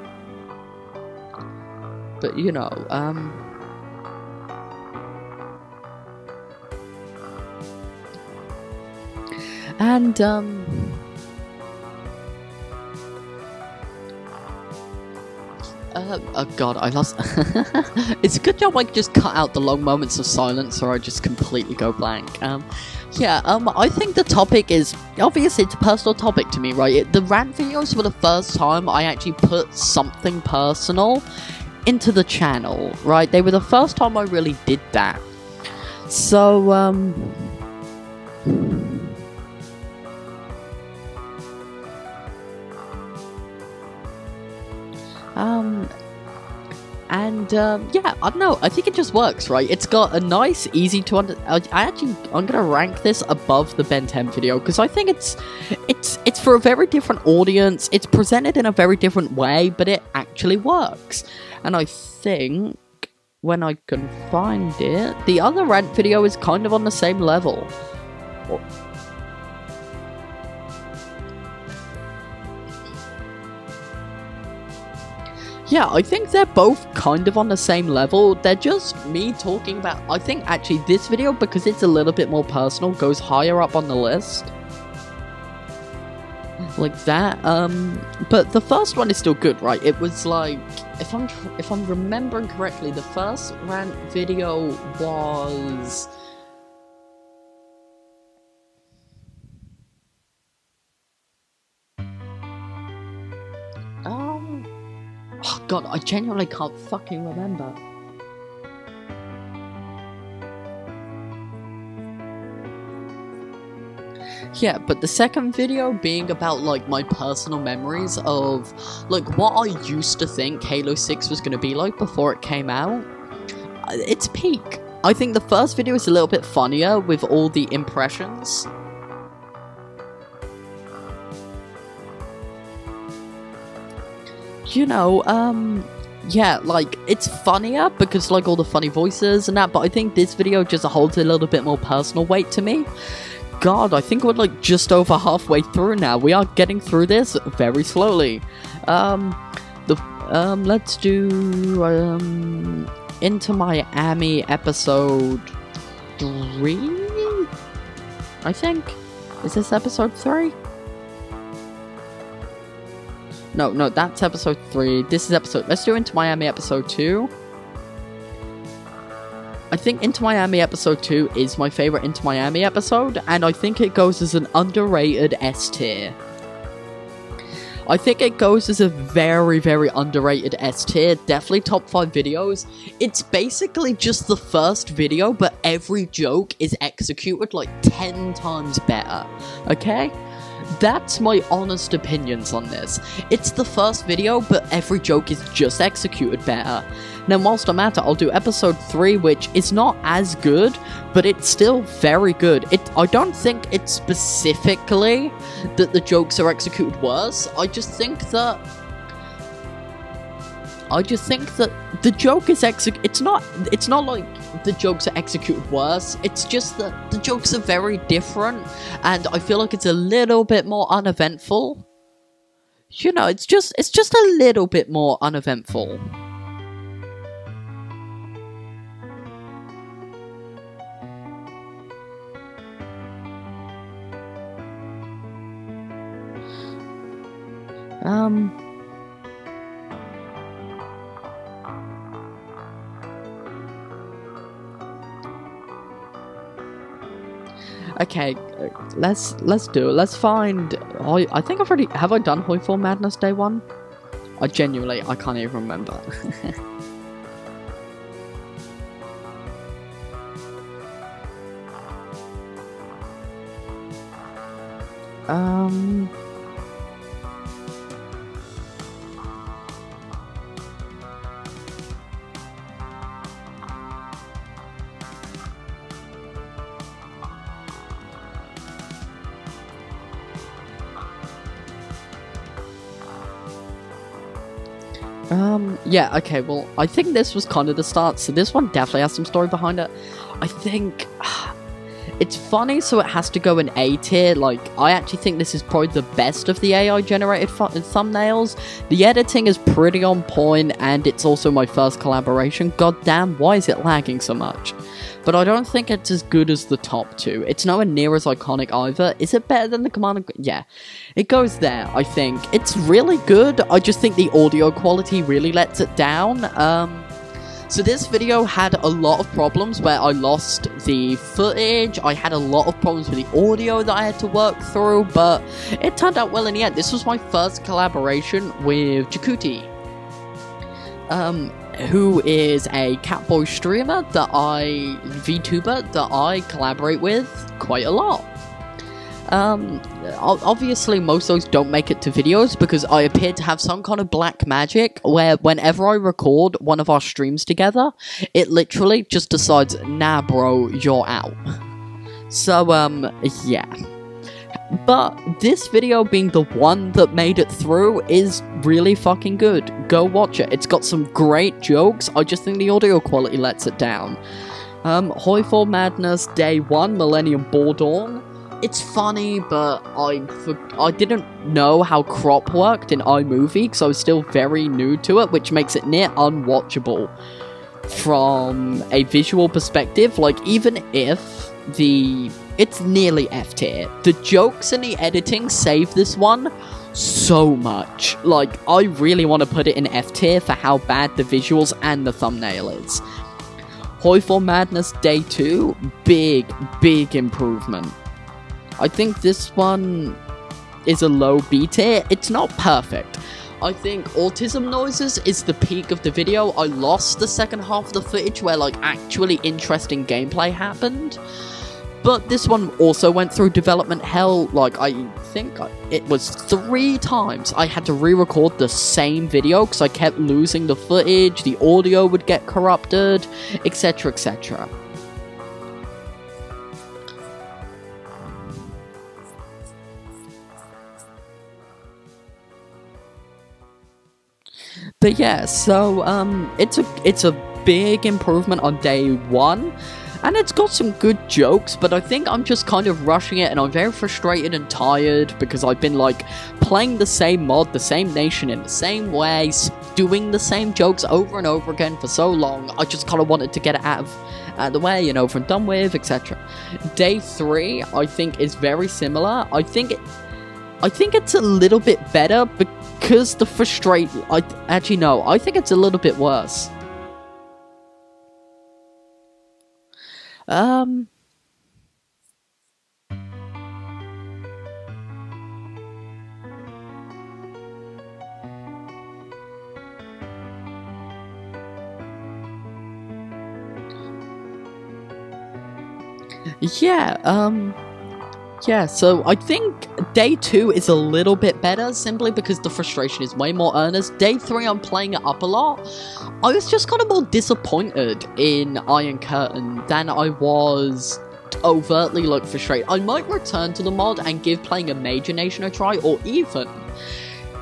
But, you know, oh god, I lost. It's a good job I just cut out the long moments of silence or I just completely go blank. I think the topic is, obviously it's a personal topic to me, right? The rant videos were the first time I actually put something personal into the channel, right? They were the first time I really did that. So, yeah, I don't know, I think it just works, right? It's got a nice, easy to I'm gonna rank this above the Ben 10 video, because I think it's for a very different audience, it's presented in a very different way, but it actually works. And I think, when I can find it, the other rant video is kind of on the same level. Yeah, I think they're both kind of on the same level. They're just me talking about... I think actually this video, because it's a little bit more personal, goes higher up on the list. Like that. But the first one is still good, right? It was like... If I'm remembering correctly, the first rant video was... Oh god, I genuinely can't fucking remember. Yeah, but the second video being about, like, my personal memories of, like, what I used to think Halo 6 was gonna be like before it came out. It's peak. I think the first video is a little bit funnier with all the impressions. You know, yeah, like, it's funnier because, like, all the funny voices and that, but I think this video just holds a little bit more personal weight to me. God, I think we're, like, just over halfway through now. We are getting through this very slowly. Let's do, Into Miami episode 3? I think? Is this episode 3? No, that's episode 3. This is episode... Let's do Into Miami episode 2. I think Into Miami episode 2 is my favorite Into Miami episode, and I think it goes as an underrated S tier. I think it goes as a very, very underrated S tier. Definitely top 5 videos. It's basically just the first video, but every joke is executed like 10 times better. Okay? That's my honest opinions on this. It's the first video, but every joke is just executed better. Now, whilst I'm at it, I'll do episode 3, which is not as good, but it's still very good. I don't think it's specifically that the jokes are executed worse. I just think that the joke is it's not like the jokes are executed worse. It's just that the jokes are very different, and I feel like it's a little bit more uneventful. You know, it's just a little bit more uneventful. Okay, let's do it. Let's find. I think I've already. Have I done Joyful Madness Day 1? I genuinely, I can't even remember. Yeah, okay, well, I think this was kind of the start, so this one definitely has some story behind it. I think it's funny, so it has to go in A tier. Like, I actually think this is probably the best of the AI-generated thumbnails. The editing is pretty on point, and it's also my first collaboration. God damn, why is it lagging so much? But I don't think it's as good as the top two. It's nowhere near as iconic either. Is it better than the Command & Yeah, it goes there, I think. It's really good. I just think the audio quality really lets it down. So this video had a lot of problems where I lost the footage. I had a lot of problems with the audio that I had to work through, but it turned out well in the end. This was my first collaboration with Jakuti, who is a Catboy streamer VTuber that I collaborate with quite a lot. Obviously most of those don't make it to videos because I appear to have some kind of black magic where whenever I record one of our streams together, it literally just decides, nah bro, you're out. So, yeah. But this video being the one that made it through is really fucking good. Go watch it. It's got some great jokes. I just think the audio quality lets it down. Joyful Madness Day 1, Millennium Ball Dawn. It's funny, but I didn't know how crop worked in iMovie because I was still very new to it, which makes it near unwatchable from a visual perspective. Like, even if it's nearly F tier, the jokes and the editing save this one so much. Like, I really want to put it in F tier for how bad the visuals and the thumbnail is. Joyful Madness Day 2, big improvement. I think this one is a low B tier. It's not perfect. I think Autism Noises is the peak of the video. I lost the second half of the footage where, like, actually interesting gameplay happened. But this one also went through development hell. Like, I think it was 3 times I had to re-record the same video because I kept losing the footage, the audio would get corrupted, etc, etc. But yeah, so it's a big improvement on day 1, and it's got some good jokes, but I think I'm just kind of rushing it, and I'm very frustrated and tired because I've been like playing the same mod, the same nation in the same way, doing the same jokes over and over again for so long. I just kind of wanted to get it out of the way and over and done with, etc. Day 3, I think, is very similar. I think it's a little bit better because the actually no, I think it's a little bit worse. Yeah, so I think day 2 is a little bit better, simply because the frustration is way more earnest. Day 3, I'm playing it up a lot. I was just kind of more disappointed in Iron Curtain than I was overtly, like, frustrated. I might return to the mod and give playing a major nation a try, or even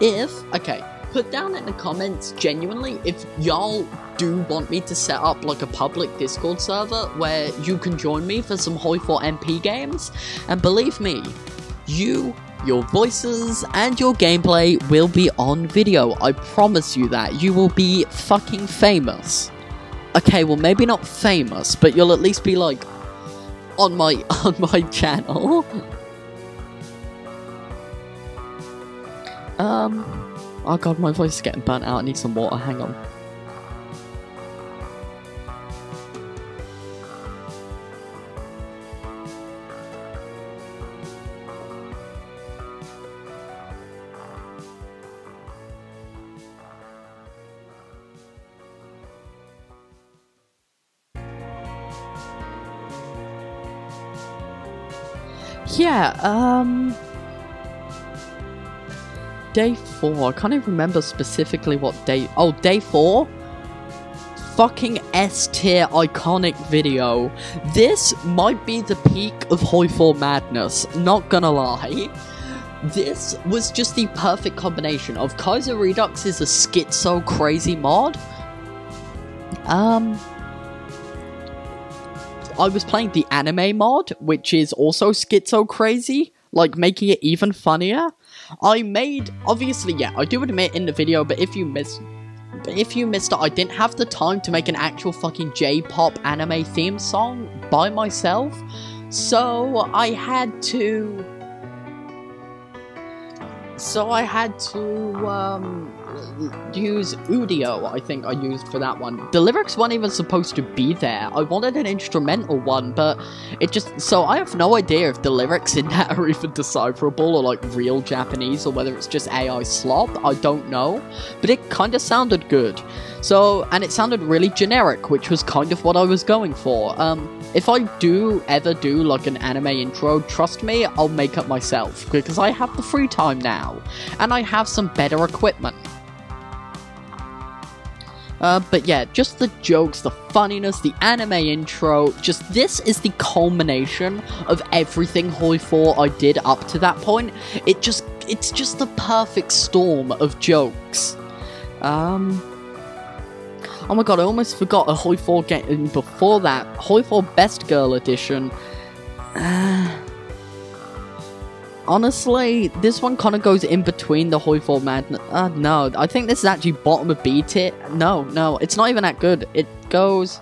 okay, put down in the comments, genuinely, if y'all do want me to set up, like, a public Discord server where you can join me for some Hoi4 MP games, and believe me, your voices, and your gameplay will be on video. I promise you that. You will be fucking famous. Okay, well, maybe not famous, but you'll at least be, like, on my channel. Oh god, my voice is getting burnt out. I need some water. Hang on. Yeah, Day 4. I can't even remember specifically what day... Oh, Day 4? Fucking S-tier iconic video. This might be the peak of Hoi 4 madness, not gonna lie. This was just the perfect combination of Kaiser Redux is a schizo crazy mod. I was playing the anime mod, which is also schizo crazy, like making it even funnier. I made, obviously, yeah, I do admit in the video, but if you missed it, I didn't have the time to make an actual fucking J-pop anime theme song by myself, so I had to use Udio, I think I used for that one. The lyrics weren't even supposed to be there. I wanted an instrumental one, but it just... So I have no idea if the lyrics in that are even decipherable or like real Japanese or whether it's just AI slop. I don't know. But it kind of sounded good. So, and it sounded really generic, which was kind of what I was going for. If I do ever do like an anime intro, trust me, I'll make it myself, because I have the free time now, and I have some better equipment. But yeah, just the jokes, the funniness, the anime intro, just this is the culmination of everything Hoi 4 I did up to that point. It's just the perfect storm of jokes. Oh my god, I almost forgot a Hoi 4 game before that. Hoi 4 Best Girl Edition. Honestly, this one kind of goes in between the Hoi 4 madness. No, I think this is actually bottom of B tier. No, it's not even that good. It goes...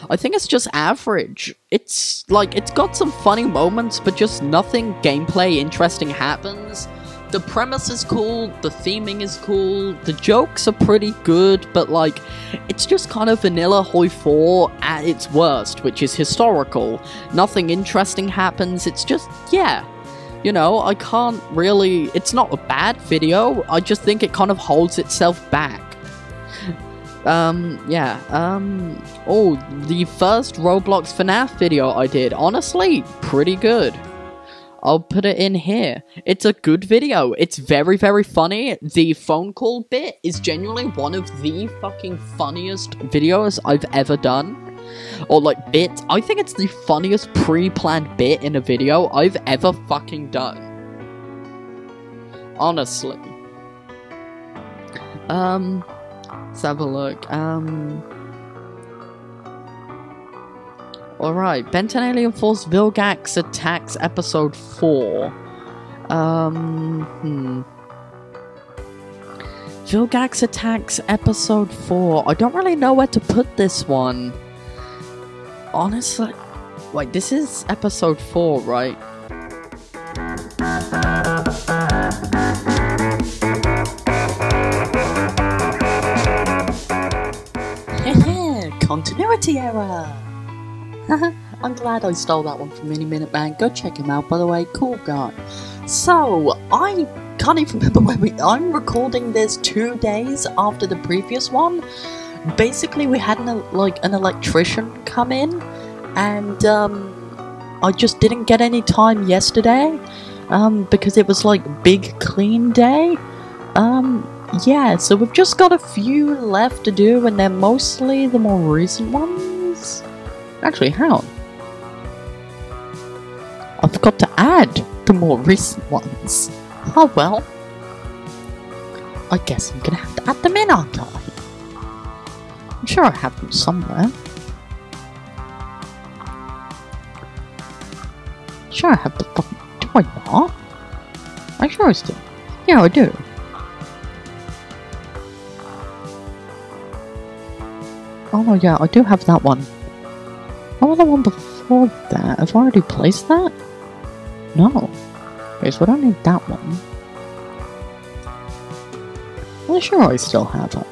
I think it's just average. It's like, it's got some funny moments, but just nothing gameplay interesting happens. The premise is cool, the theming is cool, the jokes are pretty good, but like, it's just kind of vanilla Hoi 4 at its worst, which is historical. Nothing interesting happens, it's just, yeah. You know, I can't really... It's not a bad video, I just think it kind of holds itself back. Yeah, oh, the first Roblox FNAF video I did, honestly, pretty good. I'll put it in here. It's a good video. It's very, very funny. The phone call bit is genuinely one of the fucking funniest videos I've ever done. Or like bits. I think it's the funniest pre-planned bit in a video I've ever fucking done. Honestly. Let's have a look. Alright, Ben 10 Alien Force Vilgax Attacks Episode 4. Vilgax Attacks Episode 4. I don't really know where to put this one. Honestly. Wait, this is Episode 4, right? Continuity error! I'm glad I stole that one from Mini Minute Man. Go check him out, by the way. Cool guy. So, I can't even remember when I'm recording this 2 days after the previous one. Basically, we had an electrician come in, and I just didn't get any time yesterday, because it was like big clean day. Yeah, so we've just got a few left to do, and they're mostly the more recent ones. Actually, hang on. I forgot to add the more recent ones. Oh well. I guess I'm gonna have to add them in, aren't I? I'm sure I have them somewhere. Sure I have the fucking... Do I not? I'm sure I do. Yeah, I do. Oh no, yeah, I do have that one. Oh, the one before that. Have I already placed that? No. Okay, so I don't need that one. sure I still have her.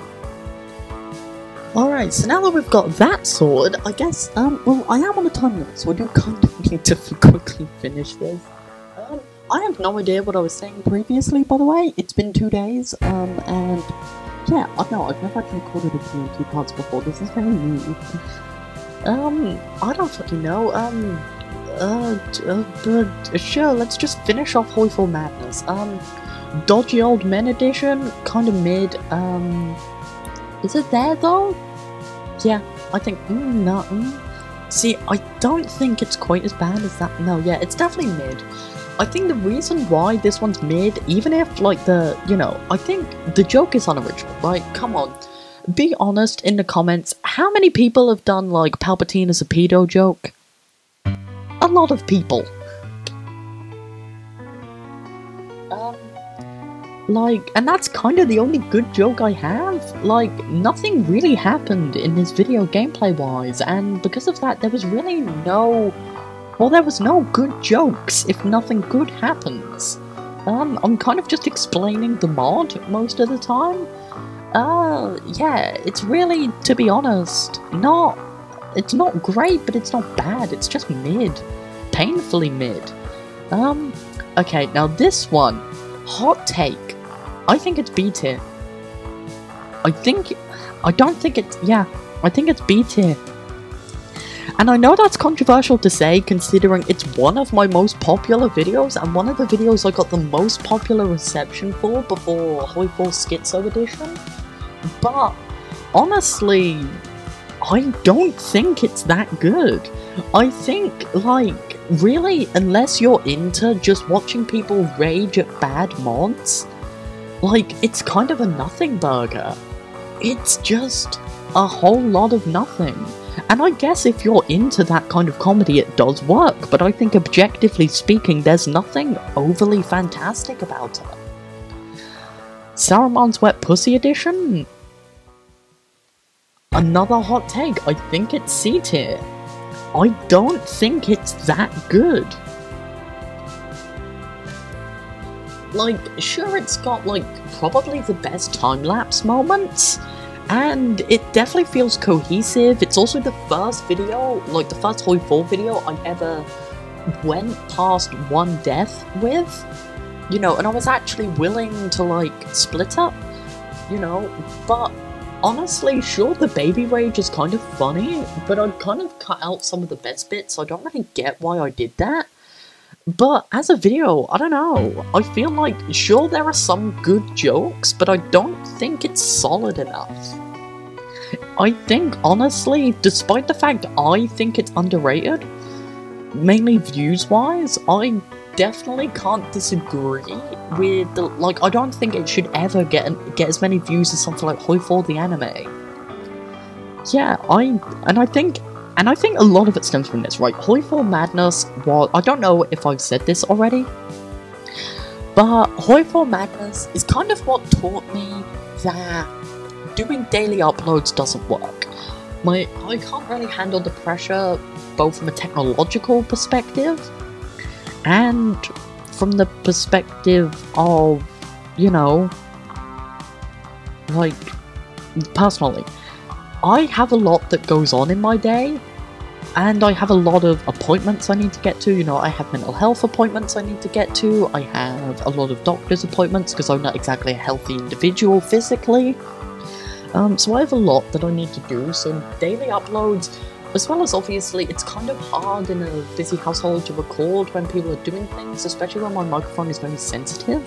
Alright, so now that we've got that sorted, I guess, well, I am on a time limit, so I do kind of need to quickly finish this. I have no idea what I was saying previously, by the way. It's been 2 days, and yeah, I don't know, I've never actually recorded a video in 2 parts before. This is very new. I don't fucking know. Sure, let's just finish off Joyful Madness. Dodgy Old Men Edition, kind of mid. Is it there though? Yeah, I think, no. See, I don't think it's quite as bad as that. No, yeah, it's definitely mid. I think the reason why this one's mid, even if, like, I think the joke is unoriginal, right? Come on. Be honest in the comments, how many people have done, like, Palpatine as a pedo joke? A lot of people. And that's kind of the only good joke I have. Like, nothing really happened in this video gameplay-wise, and because of that, there was really no... Well, there was no good jokes if nothing good happens. I'm kind of just explaining the mod most of the time. Yeah, it's really, to be honest, it's not great, but it's not bad, it's just mid. Painfully mid. Okay, now this one, hot take. I think it's B tier. I think it's B tier. And I know that's controversial to say, considering it's one of my most popular videos, and one of the videos I got the most popular reception for before Joyful Schizo Edition. But, honestly, I don't think it's that good. I think, like, really, unless you're into just watching people rage at bad mods, like, it's kind of a nothing burger. It's just a whole lot of nothing. And I guess if you're into that kind of comedy, it does work, but I think objectively speaking, there's nothing overly fantastic about it. Saruman's Wet Pussy Edition? Another hot take, I think it's C tier. I don't think it's that good. Like, sure, it's got, like, probably the best time-lapse moments, and it definitely feels cohesive. It's also the first video, like the first Joyful video I ever went past one death with, and I was actually willing to, like, split up, but honestly, sure, the baby rage is kind of funny, but I'd kind of cut out some of the best bits, so I don't really get why I did that. But as a video, I don't know, I feel like, sure, there are some good jokes, but I don't think it's solid enough. I think, honestly, despite the fact I think it's underrated, mainly views-wise, I definitely can't disagree with I don't think it should ever get as many views as something like Joyful the anime. Yeah, I think a lot of it stems from this, right? Joyful Madness was, I don't know if I've said this already, but Joyful Madness is kind of what taught me that doing daily uploads doesn't work. I can't really handle the pressure, both from a technological perspective, and from the perspective of, like, personally. I have a lot that goes on in my day, and I have a lot of appointments I need to get to. I have mental health appointments I need to get to, I have a lot of doctor's appointments because I'm not exactly a healthy individual physically. So I have a lot that I need to do, so daily uploads, as well as obviously it's kind of hard in a busy household to record when people are doing things, especially when my microphone is very sensitive.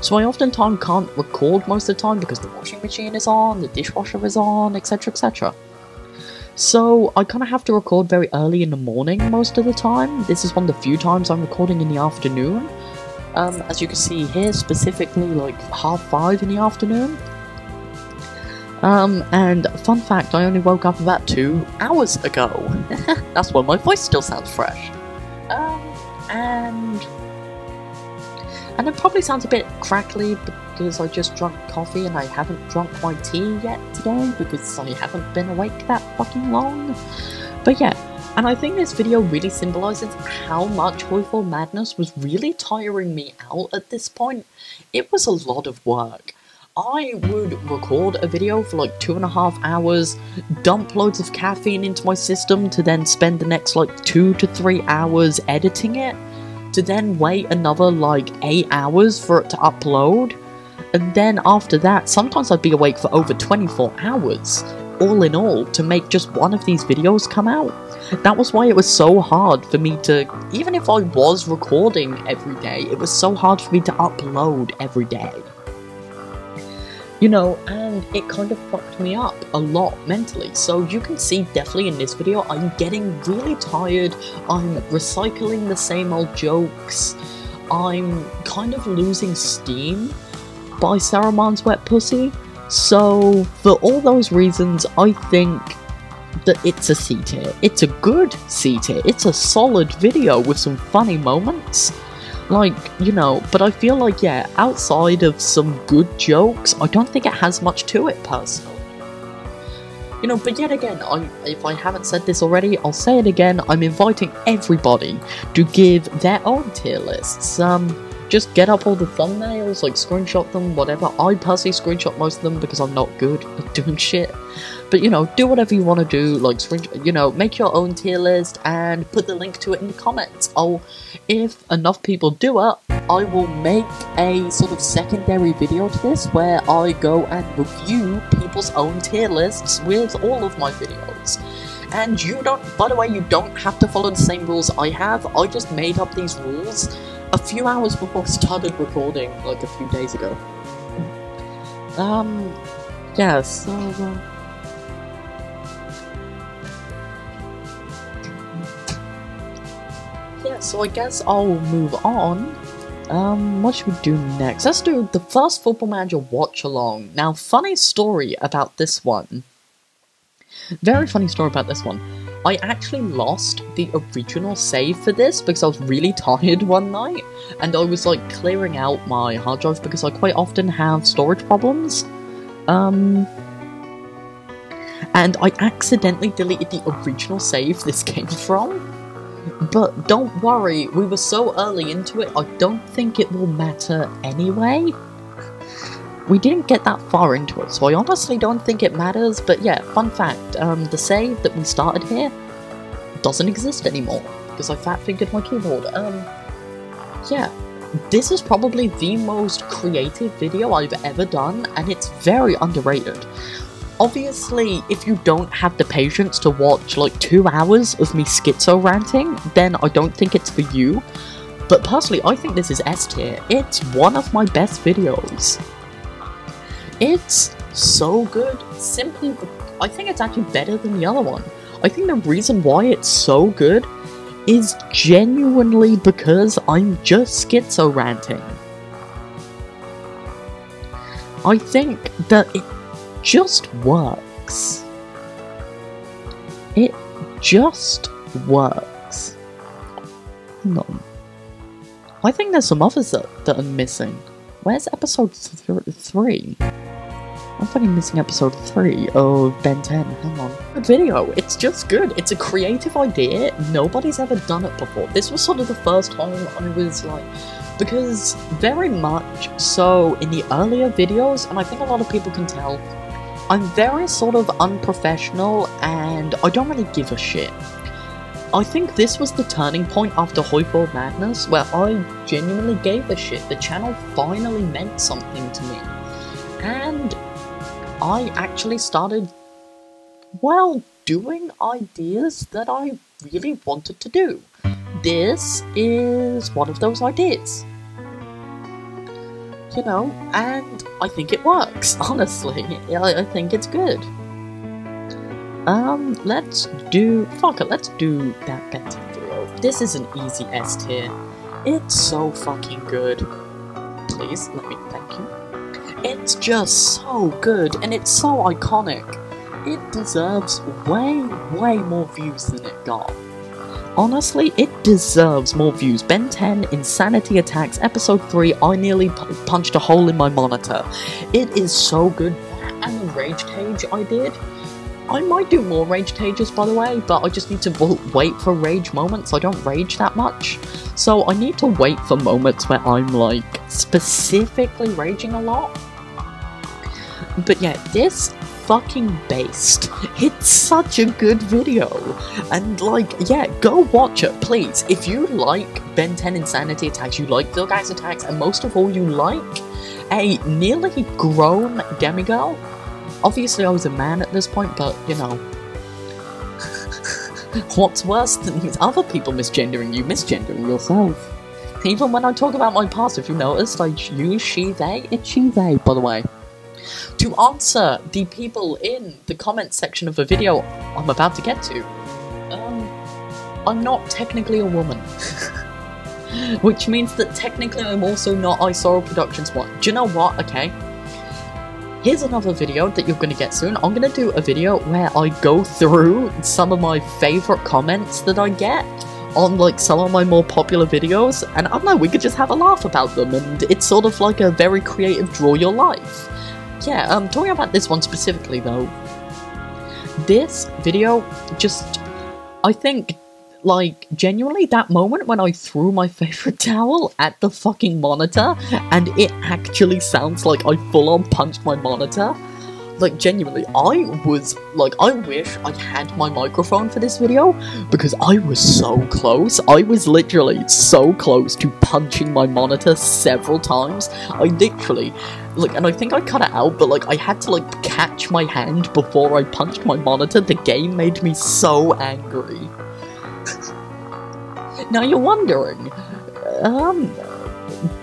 So I oftentimes can't record most of the time because the washing machine is on, the dishwasher is on, etc, etc. So I kind of have to record very early in the morning most of the time. This is one of the few times I'm recording in the afternoon. As you can see here, specifically like 5:30 in the afternoon. And fun fact, I only woke up about 2 hours ago. That's why my voice still sounds fresh. And it probably sounds a bit crackly because I just drank coffee and I haven't drunk my tea yet today because I haven't been awake that fucking long. But yeah, and I think this video really symbolises how much Joyful Madness was really tiring me out at this point. It was a lot of work. I would record a video for like 2.5 hours, dump loads of caffeine into my system to then spend the next like 2 to 3 hours editing it, to then wait another like 8 hours for it to upload, and then after that, sometimes I'd be awake for over 24 hours, all in all, to make just one of these videos come out. That was why it was so hard for me to, even if I was recording every day, it was so hard for me to upload every day. You know, and it kind of fucked me up a lot mentally. So you can see definitely in this video, I'm getting really tired, I'm recycling the same old jokes, I'm kind of losing steam by Saruman's wet pussy. So for all those reasons, I think that it's a C tier. It's a good C tier. It's a solid video with some funny moments. Like, you know, but I feel like, yeah, outside of some good jokes, I don't think it has much to it, personally. You know, but yet again, if I haven't said this already, I'll say it again, I'm inviting everybody to give their own tier lists. Just get up all the thumbnails, like, screenshot them, whatever. I personally screenshot most of them because I'm not good at doing shit. But, you know, do whatever you want to do, like, you know, make your own tier list and put the link to it in the comments. If enough people do it, I will make a sort of secondary video to this where I go and review people's own tier lists with all of my videos. And you don't, by the way, you don't have to follow the same rules I have. I just made up these rules a few hours before I started recording, like a few days ago. Yeah, so, yeah, so I guess I'll move on. What should we do next? Let's do the first Football Manager watch-along. Now, funny story about this one. Very funny story about this one. I actually lost the original save for this because I was really tired one night, and I was like clearing out my hard drive because I quite often have storage problems. And I accidentally deleted the original save this came from. But don't worry, we were so early into it, I don't think it will matter anyway. We didn't get that far into it, so I honestly don't think it matters, but yeah, fun fact, the save that we started here doesn't exist anymore, because I fat-fingered my keyboard. Yeah, this is probably the most creative video I've ever done, and it's very underrated. Obviously, if you don't have the patience to watch like 2 hours of me schizo ranting, then I don't think it's for you. But personally, I think this is S tier. It's one of my best videos. It's so good, simply, I think it's actually better than the other one. I think the reason why it's so good is genuinely because I'm just schizo ranting. I think that it just works. It just works. Hang on. I think there's some others that are missing. Where's episode 3? I'm fucking missing episode 3 of Ben 10. Hang on. Good video. It's just good. It's a creative idea. Nobody's ever done it before. This was sort of the first time I was like, because very much so in the earlier videos, and I think a lot of people can tell, I'm very sort of unprofessional and I don't really give a shit. I think this was the turning point after Hyperfixation Madness where I genuinely gave a shit. The channel finally meant something to me. And I actually started, well, doing ideas that I really wanted to do. This is one of those ideas. You know, and I think it works, honestly. I think it's good. Let's do that better video. This is an easy S tier. It's so fucking good. Please, let me thank you. It's just so good, and it's so iconic. It deserves way more views than it got. Honestly, it deserves more views. Ben 10, Insanity Attacks, Episode 3, I nearly punched a hole in my monitor. It is so good. That and the Rage Cage I did. I might do more Rage Cages, by the way, but I just need to wait for rage moments. I don't rage that much. So I need to wait for moments where I'm, like, specifically raging a lot. But yeah, this fucking based. It's such a good video. And like, yeah, go watch it, please. If you like Ben 10 Insanity Attacks, you like Bill Guys Attacks, and most of all, you like a nearly grown demigirl. Obviously, I was a man at this point, but, you know. What's worse than other people misgendering you, misgendering yourself? Even when I talk about my past, if you noticed, I use she, they, it's she, they, by the way. To answer the people in the comments section of the video I'm about to get to, I'm not technically a woman. Which means that technically I'm also not Isoro Productions one. Do you know what? Okay. Here's another video that you're going to get soon. I'm going to do a video where I go through some of my favourite comments that I get on like some of my more popular videos, and I don't know, we could just have a laugh about them, and it's sort of like a very creative draw your life. Yeah, talking about this one specifically though, this video just, I think, like, genuinely that moment when I threw my favourite towel at the fucking monitor, and it actually sounds like I full-on punched my monitor. Like, genuinely, I was, like, I wish I had my microphone for this video, because I was so close. I was literally so close to punching my monitor several times. I literally, like, and I think I cut it out, but, like, I had to, like, catch my hand before I punched my monitor. The game made me so angry. Now you're wondering,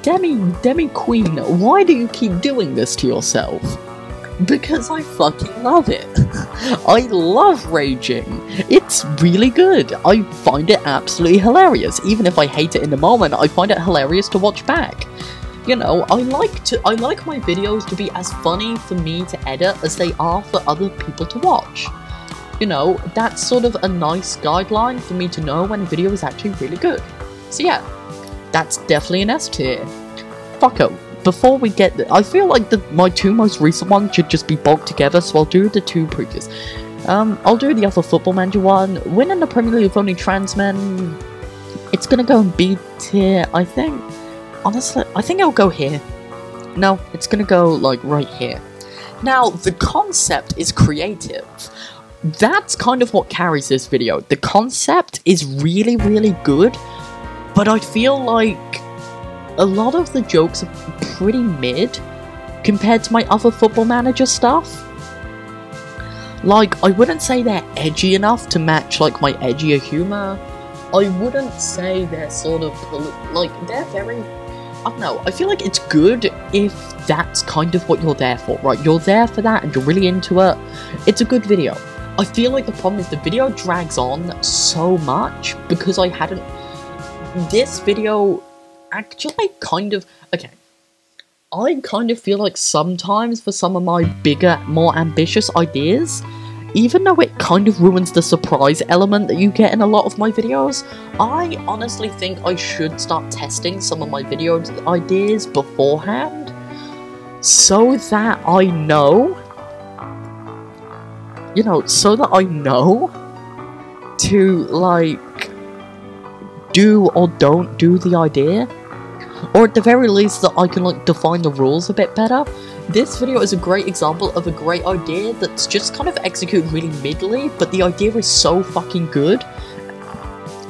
Demi Queen, why do you keep doing this to yourself? Because I fucking love it. I love raging. It's really good. I find it absolutely hilarious. Even if I hate it in the moment, I find it hilarious to watch back. You know, I like my videos to be as funny for me to edit as they are for other people to watch. You know, that's sort of a nice guideline for me to know when a video is actually really good. So yeah, that's definitely an S tier. Fucko. Before we get I feel like my two most recent ones should just be bulked together, so I'll do the two previous. I'll do the other Football Manager one. Winning the Premier League of only trans men, it's gonna go in B tier, I think. Honestly, I think it'll go here. No, it's gonna go, like, right here. Now, the concept is creative. That's kind of what carries this video. The concept is really, really good, but I feel like a lot of the jokes are pretty mid compared to my other Football Manager stuff. Like, I wouldn't say they're edgy enough to match, like, my edgier humour. I wouldn't say they're sort of, like, they're very, I don't know, I feel like it's good if that's kind of what you're there for, right? You're there for that and you're really into it. It's a good video. I feel like the problem is the video drags on so much because I hadn't... This video actually kind of... Okay. I kind of feel like sometimes for some of my bigger, more ambitious ideas, even though it kind of ruins the surprise element that you get in a lot of my videos, I honestly think I should start testing some of my video ideas beforehand, so that I know, you know, so that I know to, like, do or don't do the idea. Or at the very least that I can, like, define the rules a bit better. This video is a great example of a great idea that's just kind of executed really middly, but the idea is so fucking good.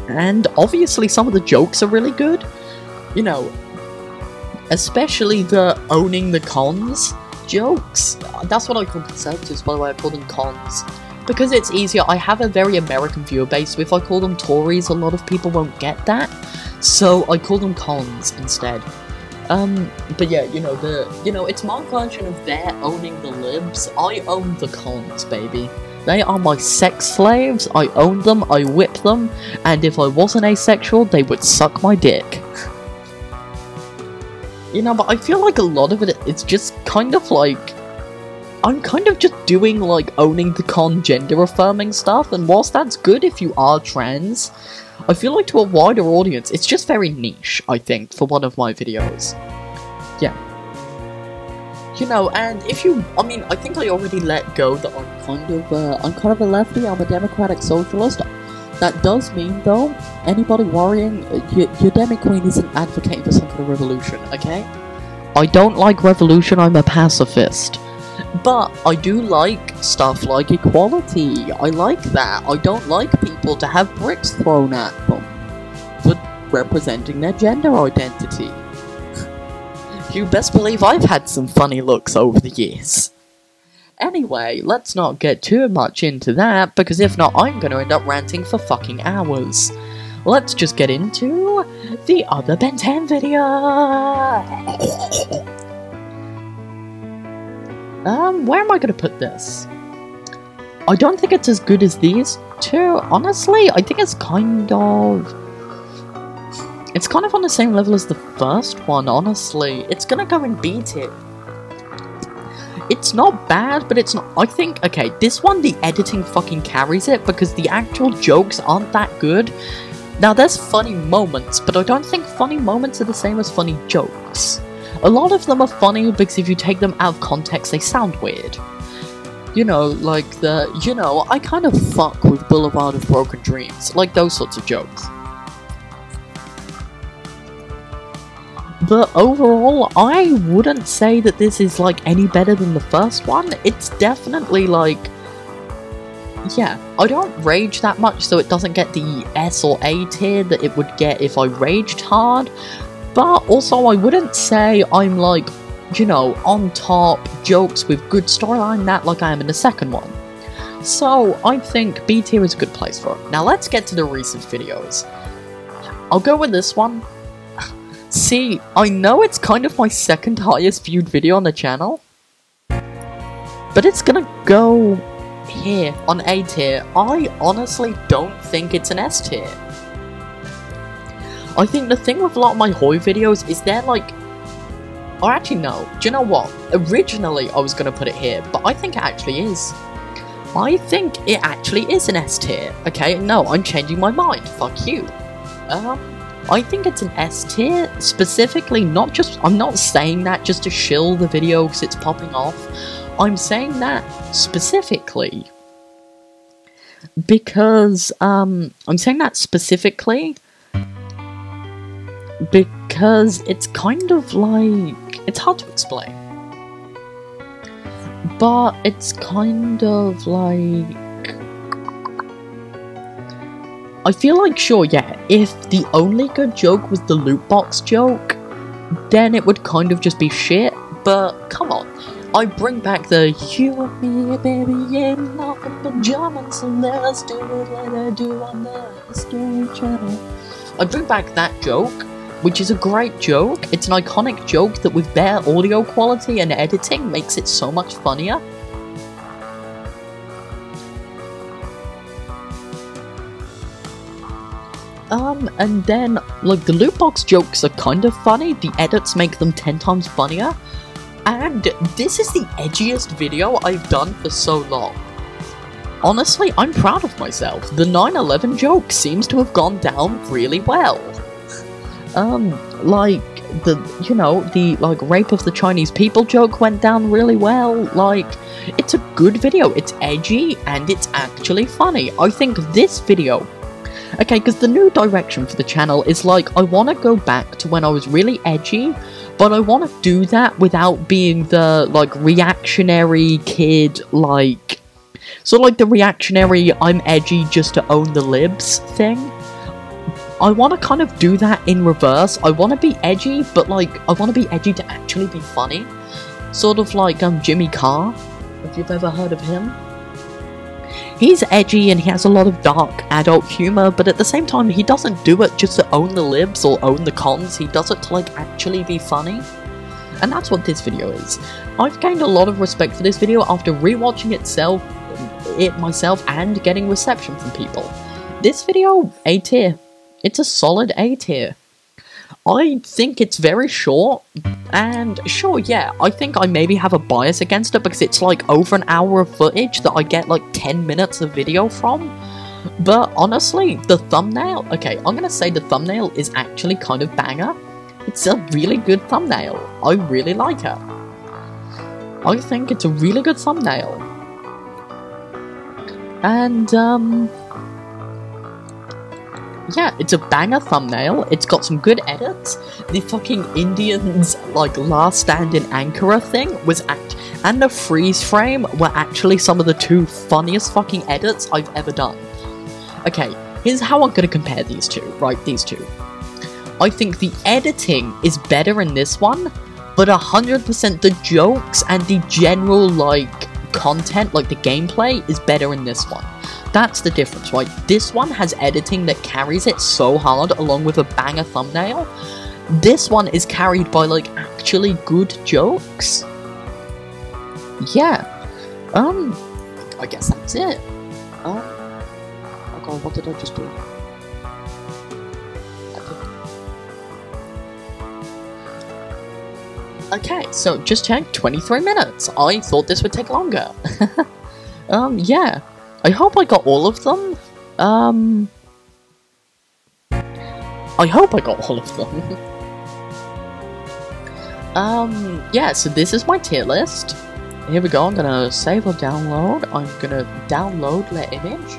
And obviously some of the jokes are really good. You know, especially the owning the cons jokes. That's what I call conservatives, by the way. I call them cons. Because it's easier. I have a very American viewer base, so if I call them Tories, a lot of people won't get that. So I call them cons instead. But yeah, you know, it's my version of their owning the libs. I own the cons, baby. They are my sex slaves. I own them, I whip them, and if I wasn't asexual, they would suck my dick. You know, but I feel like a lot of it's just kind of like, I'm kind of just doing, like, owning the con gender affirming stuff, and whilst that's good if you are trans, I feel like to a wider audience, it's just very niche, I think, for one of my videos. Yeah. You know, and if you, I mean, I think I already let go that I'm kind of a lefty, I'm a democratic socialist. That does mean, though, anybody worrying, your Demi Queen isn't advocating for some kind of revolution, okay? I don't like revolution, I'm a pacifist. But I do like stuff like equality. I like that. I don't like people to have bricks thrown at them for representing their gender identity. You best believe I've had some funny looks over the years. Anyway, let's not get too much into that, because if not, I'm gonna end up ranting for fucking hours. Let's just get into the other Ben 10 video! Where am I gonna put this? I don't think it's as good as these two, honestly. I think it's kind of... It's kind of on the same level as the first one, honestly. It's gonna go in B tier. It's not bad, but it's not... I think, okay, this one, the editing fucking carries it, because the actual jokes aren't that good. Now, there's funny moments, but I don't think funny moments are the same as funny jokes. A lot of them are funny because if you take them out of context, they sound weird. You know, like the, you know, I kind of fuck with Boulevard of Broken Dreams, like those sorts of jokes. But overall, I wouldn't say that this is, like, any better than the first one. It's definitely, like... Yeah, I don't rage that much, so it doesn't get the S or A tier that it would get if I raged hard. But also, I wouldn't say I'm, like, you know, on top, jokes with good storyline, that like I am in the second one. So, I think B tier is a good place for it. Now, let's get to the recent videos. I'll go with this one. See, I know it's kind of my second highest viewed video on the channel, but it's gonna go here, on A tier. I honestly don't think it's an S tier. I think the thing with a lot of my Hoi videos is they're like... Or actually no, do you know what? Originally I was gonna put it here, but I think it actually is. I think it actually is an S tier. Okay, no, I'm changing my mind, fuck you. I think it's an S tier, specifically not just... I'm not saying that just to shill the video because it's popping off. I'm saying that specifically because, I'm saying that specifically because it's kind of like... It's hard to explain. But it's kind of like... I feel like, sure, yeah, if the only good joke was the loot box joke, then it would kind of just be shit, but come on. I bring back the you and me, baby, ain't nothing but German, so let's do it like I do on the History Channel. I bring back that joke, which is a great joke. It's an iconic joke that with bare audio quality and editing makes it so much funnier. And then, like, the loot box jokes are kind of funny, the edits make them 10 times funnier, and this is the edgiest video I've done for so long. Honestly, I'm proud of myself. The 9/11 joke seems to have gone down really well. Like, the, you know, the, like, rape of the Chinese people joke went down really well. Like, it's a good video, it's edgy, and it's actually funny. I think this video... Okay, because the new direction for the channel is like, I want to go back to when I was really edgy, but I want to do that without being the, like, reactionary kid, like... So, like, the reactionary, I'm edgy just to own the libs thing. I want to kind of do that in reverse. I want to be edgy, but, like, I want to be edgy to actually be funny. Sort of like, Jimmy Carr, if you've ever heard of him. He's edgy and he has a lot of dark adult humor, but at the same time, he doesn't do it just to own the libs or own the cons. He does it to, like, actually be funny. And that's what this video is. I've gained a lot of respect for this video after rewatching it myself and getting reception from people. This video, A tier. It's a solid A tier. I think it's very short, and sure, yeah, I think I maybe have a bias against it because it's like over an hour of footage that I get like 10 minutes of video from, but honestly, the thumbnail, okay, I'm gonna say the thumbnail is actually kind of banger. It's a really good thumbnail. I really like it. I think it's a really good thumbnail. And, yeah, it's a banger thumbnail, it's got some good edits, the fucking Indians, like, last stand in Ankara thing was and the freeze frame were actually some of the 2 funniest fucking edits I've ever done. Okay, here's how I'm gonna compare these two, right, these two. I think the editing is better in this one, but 100% the jokes and the general, like, content, like the gameplay, is better in this one. That's the difference, right? This one has editing that carries it so hard, along with a banger thumbnail. This one is carried by, like, actually good jokes. Yeah. I guess that's it. Oh god, what did I just do? Okay, so just check, 23 minutes. I thought this would take longer. Yeah. I hope I got all of them. I hope I got all of them. Yeah, so this is my tier list. Here we go, I'm gonna save or download. I'm gonna download the image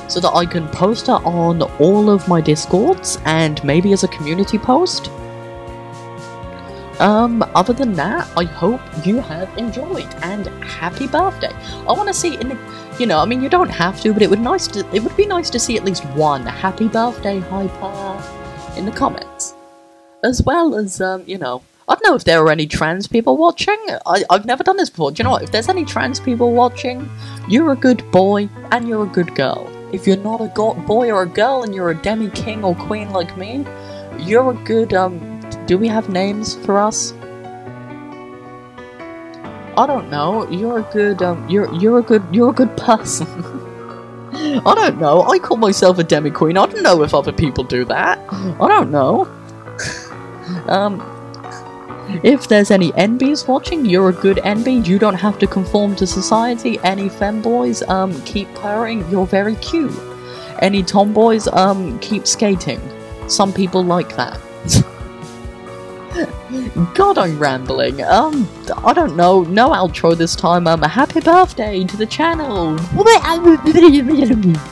so that I can post it on all of my Discords and maybe as a community post. Other than that, I hope you have enjoyed, and happy birthday. I want to see in the, you know, I mean, you don't have to, but it would be nice to see at least one happy birthday Hyper in the comments, as well as, you know, I don't know if there are any trans people watching. I've never done this before. Do you know what? If there's any trans people watching, you're a good boy and you're a good girl. If you're not a boy or a girl and you're a demi-king or queen like me, you're a good, do we have names for us? I don't know. You're a good, you're a good person. I don't know. I call myself a demi-queen. I don't know if other people do that. I don't know. If there's any NBs watching, you're a good NB. You don't have to conform to society. Any femboys, keep purring. You're very cute. Any tomboys, keep skating. Some people like that. God, I'm rambling. I don't know. No outro this time. Happy birthday to the channel.